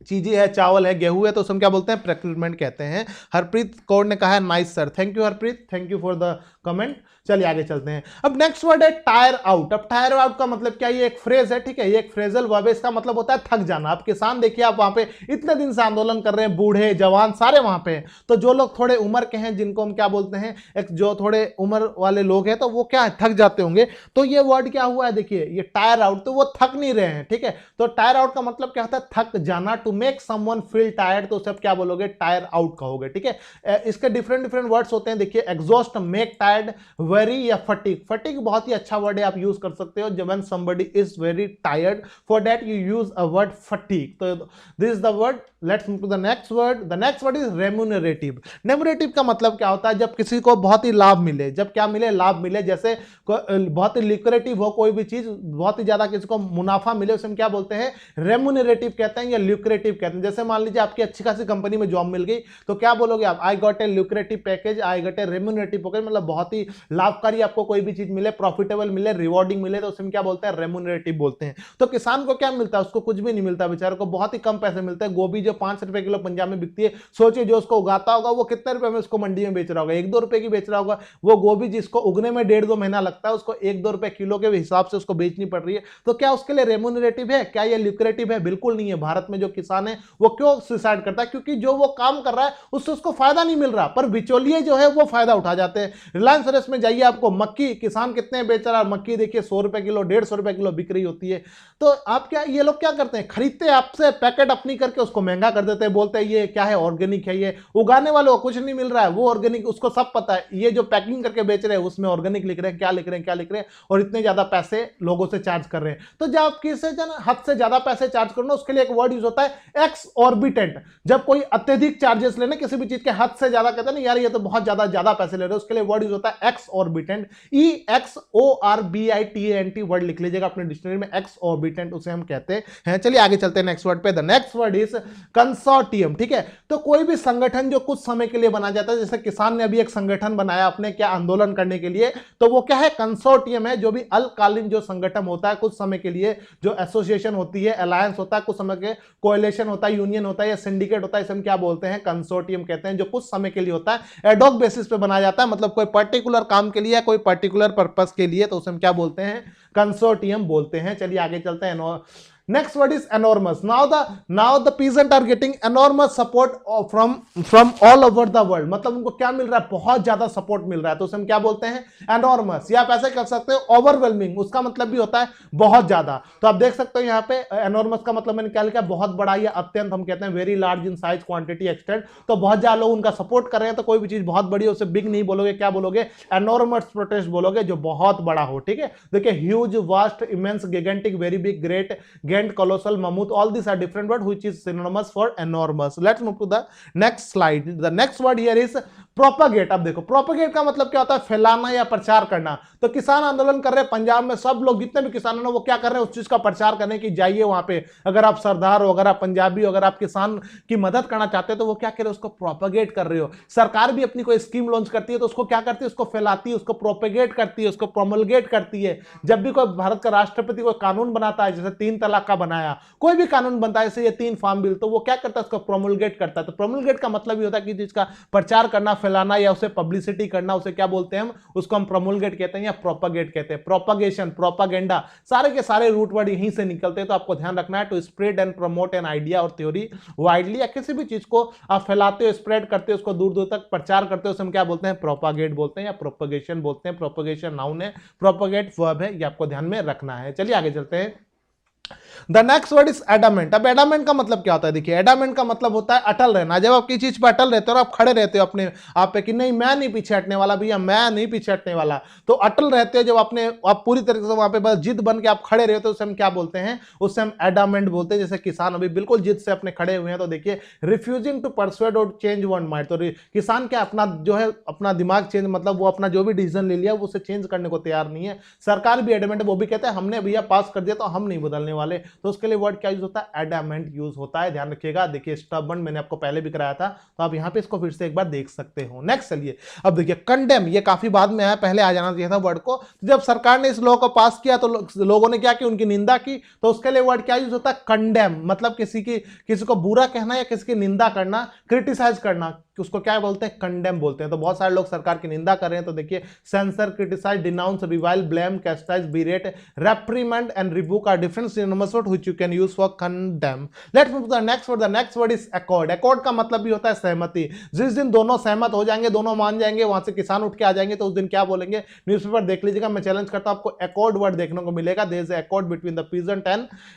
चीजें है, चावल है, गेहूं है, तो उसमें क्या बोलते हैं, प्रोक्यूरमेंट कहते हैं। हरप्रीत कौर ने कहा है nice sir, thank you Harpreet, thank you for the comment. चलिए आगे चलते हैं। अब नेक्स्ट वर्ड है टायर आउट। अब टायर आउट का मतलब क्या, ये एक फ्रेज है, ठीक है, ये एक फ्रेजल वर्ब है, इसका मतलब होता है थक जाना। अब किसान देखिए, आप वहां पे इतने दिन से आंदोलन कर रहे हैं, बूढ़े जवान सारे वहां पे, तो जो लोग थोड़े उम्र के हैं, जिनको हम क्या बोलते हैं, एक जो थोड़े उम्र वाले लोग हैं, तो वो क्या है, थक जाते होंगे। तो ये वर्ड क्या हुआ है, देखिए ये टायर आउट, तो वो थक नहीं रहे हैं, ठीक है। तो टायर आउट का मतलब क्या होता है, थक जाना, to make someone feel tired, तो उसे क्या बोलोगे, टायर आउट कहोगे, ठीक है। इसके डिफरेंट डिफरेंट वर्ड्स होते हैं, देखिए एग्जॉस्ट, मेक टायर्ड, वेरी या फटीग। फटीग बहुत ही अच्छा वर्ड है, आप यूज कर सकते हो when somebody is very tired, for that you use a word fatigue. तो this is the word. Let's move to the next word. The next word is remunerative. remunerative का मतलब क्या होता है, जब किसी को बहुत ही लाभ मिले, जब क्या मिले, लाभ मिले, जैसे बहुत ही ल्यूक्रेटिव हो कोई भी चीज, बहुत ही ज्यादा किसी को मुनाफा मिले, उसे हम क्या बोलते हैं, रेम्यूनरेटिव कहते हैं या ल्यूक्रेटिव कहते हैं। जैसे मान लीजिए आपकी अच्छी खासी कंपनी में जॉब मिल गई, तो क्या बोलोगे आप, I got a lucrative package, I got a remunerative package, मतलब बहुत ही लाभकारी आपको कोई भी चीज मिले, प्रॉफिटेबल मिले, रिवॉर्डिंग मिले, तो उसे हम क्या बोलते हैं, रेम्यूनरेटिव बोलते हैं। तो किसान को क्या मिलता है, उसको कुछ भी नहीं मिलता, बेचारे को बहुत ही कम पैसे मिलते हैं। गोभी जो 5 रुपए किलो पंजाब में बिकती है, सोचिए जो उसको उगाता होगा वो कितने रुपए में उसको मंडी में बेच रहा होगा, 1-2 रुपए की बेच रहा होगा। वो गोभी जिसको उगने में 1.5-2 महीना लगता है, उसको 1-2 रुपए किलो के हिसाब से उसको बेचनी पड़ रही है। तो क्या उसके लिए रेम्यूनरेटिव है, क्या ये ल्यूक्रेटिव है? बिल्कुल नहीं है। भारत में जो किसान है वो क्यों सुसाइड करता है, क्योंकि जो वो काम कर रहा है उससे उसको फायदा नहीं मिल रहा, पर बिचौलिए जो है वो फायदा उठा जाते हैं। रिलायंस फ्रेश में जाइए, आपको मक्की किसान कितने बेच रहा है, मक्की देखिए 100 रुपए किलो, 150 रुपए किलो बिक रही होती है। तो आप क्या, ये लोग क्या करते हैं, खरीदते हैं आपसे, पैकेट अपनी करके उसको महंगा कर देते हैं, बोलते हैं ये क्या है, ऑर्गेनिक है। ये उगाने वालों को कुछ नहीं मिल रहा है, वो ऑर्गेनिक, उसको सब पता है। ये जो पैकिंग करके बेच रहे हैं उसमें ऑर्गेनिक लिख रहे हैं, क्या लिख रहे हैं, क्या लिख रहे हैं, और इतने ज्यादा पैसे लोगों से चार्ज कर रहे हैं। तो जब आप किसी हद से ज्यादा पैसे चार्ज करो, उसके लिए एक वर्ड यूज होता है एक्सऑर्बिटेंट। जब कोई अत्यधिक चार्जेस लेने किसी भी चीज के, हद से ज्यादा, कहते हैं ना यार ये तो बहुत ज्यादा पैसे ले रहे हो, उसके लिए वर्ड यूज होता है एक्सऑर्बिटेंट, EXORBITANT वर्ड लिख लीजिएगा अपने डिक्शनरी में, एक्सऑर्बिटेंट उसे हम कहते हैं। चलिए आगे चलते हैं नेक्स्ट वर्ड पे। The next word is consortium, ठीक है। तो कोई भी संगठन जो कुछ समय के लिए बना जाता है, जैसे किसान ने अभी एक संगठन बनाया अपने क्या आंदोलन करने के लिए, तो वो क्या है, कंसोर्टियम है। जो भी अल्पकालीन जो संगठन होता है कुछ समय के लिए, जो एसोसिएशन होती है, अलायंस होता है, कुछ समय के कोएलिशन होता है, यूनियन होता है या सिंडिकेट होता है, इसे हम क्या बोलते हैं, कंसोर्टियम कहते हैं। जो कुछ समय के लिए होता है, एडॉक बेसिस पे बनाया जाता है, मतलब कोई पर्टिकुलर काम के लिए या कोई पर्टिकुलर पर्पस के लिए, तो उसे हम क्या बोलते हैं, कंसोर्टियम बोलते हैं। चलिए आगे चलते हैं। Next word is enormous. Now the peasant are getting enormous support from all over the world. मतलब उनको क्या मिल रहा है, बहुत ज्यादा सपोर्ट मिल रहा है, तो उसे हम क्या बोलते हैं, enormous। या आप ऐसे कर सकते हो overwhelming, उसका मतलब भी होता है बहुत ज्यादा। तो आप देख सकते हो यहाँ पे enormous का मतलब मैंने क्या लिखा, बहुत बड़ा या अत्यंत, हम कहते हैं very large in size, quantity, extent। तो बहुत ज्यादा लोग उनका सपोर्ट कर रहे हैं, तो कोई भी चीज बहुत बड़ी है उसे बिग नहीं बोलोगे, क्या बोलोगे, enormous protest बोलोगे, जो बहुत बड़ा हो, ठीक है। देखिए huge, vast, immense, gigantic, very big, great, colossal, mammoth, all these are different words which is synonymous for enormous. Let's move to the next slide. The next word here is propagate। अब देखो propagate का मतलब क्या होता है, फैलाना या प्रचार करना। तो किसान आंदोलन कर रहे हैं पंजाब में, सब लोग जितने भी किसान हैं वो क्या कर रहे हैं, उस चीज का प्रचार करने की, जाइए वहां पे, अगर आप सरदार हो, अगर आप पंजाबी हो, अगर आप किसान की मदद करना चाहते हो, तो वो क्या कर रहे हो, उसको प्रोपेगेट कर रहे हो। सरकार भी अपनी कोई स्कीम लॉन्च करती है तो उसको क्या करती है, उसको फैलाती है, उसको प्रोपेगेट करती है, उसको प्रोमलगेट करती है। जब भी कोई भारत का राष्ट्रपति कोई कानून बनाता है, जैसे 3 तलाक का बनाया, कोई भी कानून बनता है, जैसे ये 3 फार्म बिल, तो वो क्या करता है, उसको प्रोमलगेट करता है। तो प्रोमलगेट का मतलब ये होता है कि जिसका प्रचार करना, फैलाना या उसे पब्लिसिटी करना, उसे क्या बोलते हैं हम, उसको हम प्रोमलगेट कहते हैं या प्रोपागेट कहते हैं। प्रोपागेशन, प्रोपागेंडा, सारे के सारे रूट वर्ड यहीं से निकलते हैं। तो आपको ध्यान रखना है, to spread and promote an idea और थ्योरी वाइडली, या किसी भी चीज को आप फैलाते हो, स्प्रेड करते हो, उसको दूर दूर तक प्रचार करते हो, उसे हम क्या बोलते हैं, प्रोपागेट बोलते हैं या प्रोपगेशन बोलते हैं। प्रोपगेशन नाउन है, प्रोपगेट वर्ब है, ये आपको ध्यान में रखना है। चलिए आगे चलते हैं। The next word is adamant. अब एडामेंट का मतलब क्या होता है, देखिए एडामेंट का मतलब होता है अटल रहना। जब आप किसी चीज पर अटल रहते हो और आप खड़े रहते हो अपने आप पे कि नहीं मैं नहीं पीछे हटने वाला भैया, मैं नहीं पीछे हटने वाला, तो अटल रहते हो जब आप पूरी तरीके से वहां पे बस जिद बन के आप खड़े रहते हो, उसे हम क्या बोलते हैं, उससे हम एडामेंट बोलते हैं। जैसे किसान अभी बिल्कुल जिद से अपने खड़े हुए हैं, तो देखिए रिफ्यूजिंग टू परसुएड और चेंज वन माइंड। तो किसान क्या अपना जो है अपना दिमाग चेंज, मतलब वो अपना जो भी डिसीजन ले लिया वो उसे चेंज करने को तैयार नहीं है। सरकार भी एडामेंट, वो भी कहते हैं हमने भैया पास कर दिया तो हम नहीं बदलने वाले, तो उसके लिए वर्ड क्या यूज होता है, एडामेंट यूज होता है। ध्यान रखिएगा। देखिए स्टबर्न मैंने आपको पहले भी कराया था, तो आप यहां पे इसको फिर से एक बार देख सकते हो। नेक्स्ट चलिए, अब देखिए कंडेम, ये काफी बाद में आया, पहले आ जाना चाहिए था वर्ड को। जब सरकार ने इस लॉ को पास किया तो लोगों ने क्या किया, उनकी निंदा की, तो उसके लिए वर्ड क्या यूज होता है, कंडेम। मतलब किसी को बुरा कहना या किसी की निंदा करना, क्रिटिसाइज करना, उसको क्या बोलते हैं, कंडेम बोलते हैं। तो बहुत सारे लोग सरकार की निंदा कर रहे हैं, तो देखिए censure, criticise, denounce, revile, blame, castigate, berate, reprimand and rebuke are different synonyms word which you can use for condemn. Let's move to the next word. The next word is accord. Accord का मतलब भी होता है सहमति। जिस दिन दोनों सहमत हो जाएंगे, दोनों मान जाएंगे, वहां से किसान उठ के आ जाएंगे, तो उस दिन क्या बोलेंगे, न्यूज़पेपर देख लीजिएगा, मैं चैलेंज करता हूं आपको अकॉर्ड वर्ड देखने को मिलेगा। There is accord between the peasant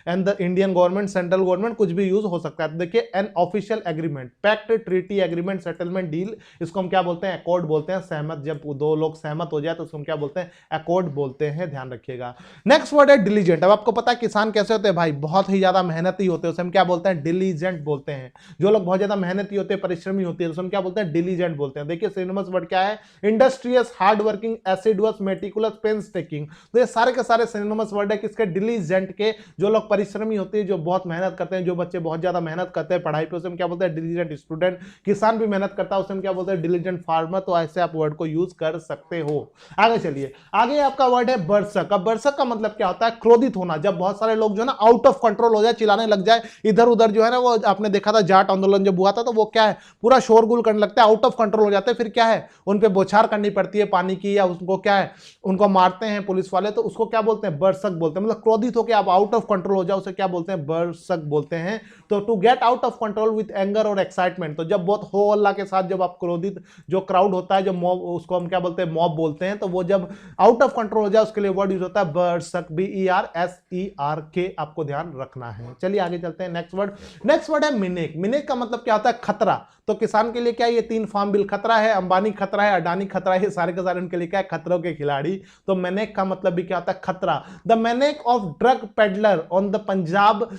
and the Indian government, central government, कुछ भी यूज हो सकता है। तो देखिए an official agreement, pact, treaty, agreement, settlement, deal, इसको हम क्या बोलते हैं, अकॉर्ड बोलते हैं। सहमत, जब दो लोग सहमत हो जाए तो उसको हम क्या बोलते हैं, अकॉर्ड बोलते हैं। ध्यान रखिएगा। नेक्स्ट वर्ड है डिलीजेंट। अब आपको पता है किसान कैसे होते हैं भाई, बहुत ही ज्यादा मेहनती होते हैं, उसे हम क्या बोलते हैं, डिलीजेंट बोलते हैं। जो लोग बहुत ज्यादा मेहनती होते हैं, परिश्रमी होते हैं, उसे हम क्या बोलते हैं, डिलीजेंट बोलते हैं। देखिए सिनोनिम्स वर्ड क्या है, इंडस्ट्रियस, हार्ड वर्किंग, एसिडुअस, मेटिकुलस, पेंसटेकिंग। तो ये सारे के सारे सिनोनिम्स वर्ड है किसके, डिलीजेंट के। जो लोग परिश्रमी होते हैं, जो बहुत मेहनत करते हैं, जो बच्चे बहुत ज्यादा मेहनत करते हैं पढ़ाई पे, उसे हम क्या बोलते हैं, डिलीजेंट स्टूडेंट। किसान भी मेहनत करता है, उसे हम क्या बोलते हैं, डिलीजेंट फार्मर। तो ऐसे आप वर्ड को यूज कर सकते हो। आगे चलिए, आगे आपका वर्ड है बरसक। अब बरसक का मतलब क्या होता है, क्रोधित होना। जब बहुत सारे लोग जो है ना आउट ऑफ कंट्रोल हो जाए, चिल्लाने लग जाए इधर उधर, जो है ना वो आपने देखा था जाट आंदोलन जब हुआ था, तो वो क्या है, पूरा शोरगुल करने लगता है, आउट ऑफ कंट्रोल हो जाते हैं। फिर क्या है, उन पे बौछार करनी पड़ती है पानी की, या उनको क्या है, उनको मारते हैं पुलिस वाले, तो उसको क्या बोलते हैं, बरसक बोलते हैं। मतलब क्रोधित होकर आप आउट ऑफ कंट्रोल हो जाओ, उसे क्या बोलते हैं, बरसक बोलते हैं। तो to get out of control with anger और एक्साइटमेंट। तो जब बहुत हो हल्ला के साथ जब आप क्रोधित, जो क्राउड होता है, जो मॉब, उसको हम क्या बोलते हैं, मॉब बोलते हैं। तो वो जब आउट ऑफ कंट्रोल हो जाए उसके लिए वर्ड यूज होता है बरसक, BERSERK। आपको ध्यान रखना है। चलिए आगे चलते हैं। नेक्स्ट वर्ड है मिनेक। मिनेक का मतलब क्या होता है, खतरा। तो किसान के लिए क्या है, ये 3 फार्म बिल खतरा है, अंबानी खतरा है, अडानी खतरा है, ये सारे के सारे उनके लिए क्या है, खतरों के खिलाड़ी। तो मैनेक का मतलब भी क्या होता है, खतरा। The menace of drug peddler on the Punjab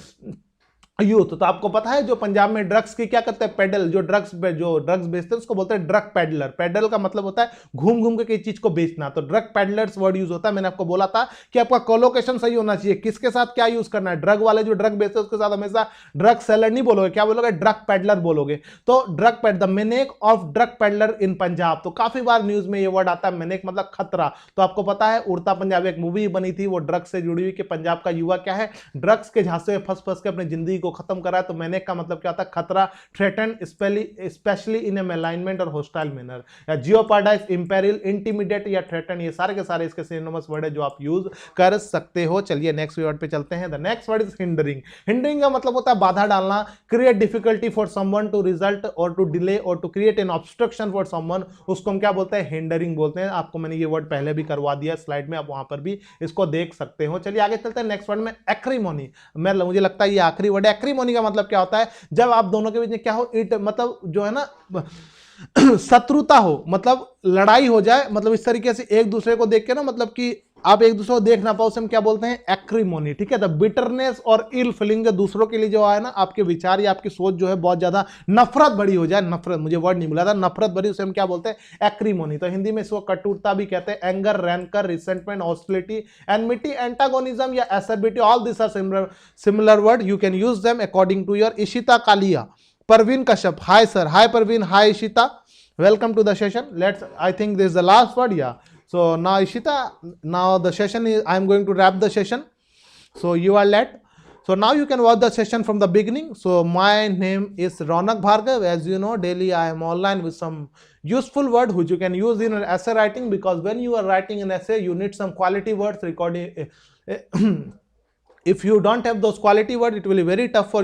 youth. तो आपको पता है जो पंजाब में ड्रग्स की क्या करते हैं, पेडल, जो ड्रग्स बेचते हैं उसको बोलते हैं ड्रग पेडलर। पेडल का मतलब होता है घूम घूम के किसी चीज को बेचना, तो ड्रग पेडलर्स वर्ड यूज होता है। मैंने आपको बोला था कि आपका कोलोकेशन सही होना चाहिए, किसके साथ क्या यूज करना है। ड्रग वाले जो ड्रग बेचते हैं उसके साथ हमेशा ड्रग सेलर नहीं बोलोगे, क्या बोलोगे, ड्रग पेडलर बोलोगे। तो ड्रग पेड, the menace of drug peddler in Punjab. तो काफी बार न्यूज में ये वर्ड आता है, मेनेक मतलब खतरा। तो आपको पता है उड़ता पंजाब एक मूवी बनी थी, वो ड्रग्स से जुड़ी हुई, कि पंजाब का युवा क्या है, ड्रग्स के झांसे में फंस फंस के अपनी जिंदगी को खत्म करा है। तो मैंने का मतलब क्या होता है, खतरा, थ्रेटन, स्पेशली इन ए मेलाइनमेंट और होस्टाइल मैनर, या जियोपार्डाइज, इंपेरिल, इंटिमिडेट या थ्रेटन, ये सारे के सारे इसके सिनोनिमस वर्ड है जो आप यूज कर सकते हो। चलिए नेक्स्ट वर्ड पे चलते हैं। The next word is hindering. Hindering का मतलब होता है बाधा डालना, create difficulty for someone to result और टू डिले और to create an obstruction for someone, उसको हम क्या बोलते हैं, हिंडरिंग बोलते हैं। आपको मैंने ये वर्ड पहले भी करवा दिया स्लाइड में, आप वहां पर भी इसको देख सकते हो। चलिए आगे चलते हैं नेक्स्ट वर्ड में, एक्रीमोनी। मुझे लगता है ये आखिरी वर्ड है। एक्रीमोनी का मतलब क्या होता है, जब आप दोनों के बीच में क्या हो, इट मतलब जो है ना शत्रुता हो, मतलब लड़ाई हो जाए, मतलब इस तरीके से एक दूसरे को देख के ना, मतलब कि आप एक दूसरे को देख ना पाओ, उसे हम क्या बोलते हैं, एक्रीमोनी। ठीक है, द बिटरनेस और इल फीलिंग, जो दूसरों के लिए जो है ना, आपके विचार या आपकी सोच जो है बहुत ज्यादा नफरत भरी हो जाए, नफरत, मुझे वर्ड नहीं मिला था, नफरत भरी, उसे हम क्या बोलते हैं, एक्रीमोनी। तो हिंदी में इसको कटुता भी कहते हैं। Anger, rancour, resentment, hostility, enmity, antagonism या acerbity, all this are similar word, you can use them according to your. Ishita Kalia, Parveen Kashyap, hi sir, hi Parveen, hi Ishita, welcome to the session. I think this is the last word, yeah. So now Ishita, now the session is, I am going to wrap the session, so you are late. So now you can watch the session from the beginning. So my name is Ronak Bhargav. As you know, daily I am online with some useful word which you can use in essay writing, because when you are writing an essay you need some quality words recording. If you don't have those quality words, it will be very tough for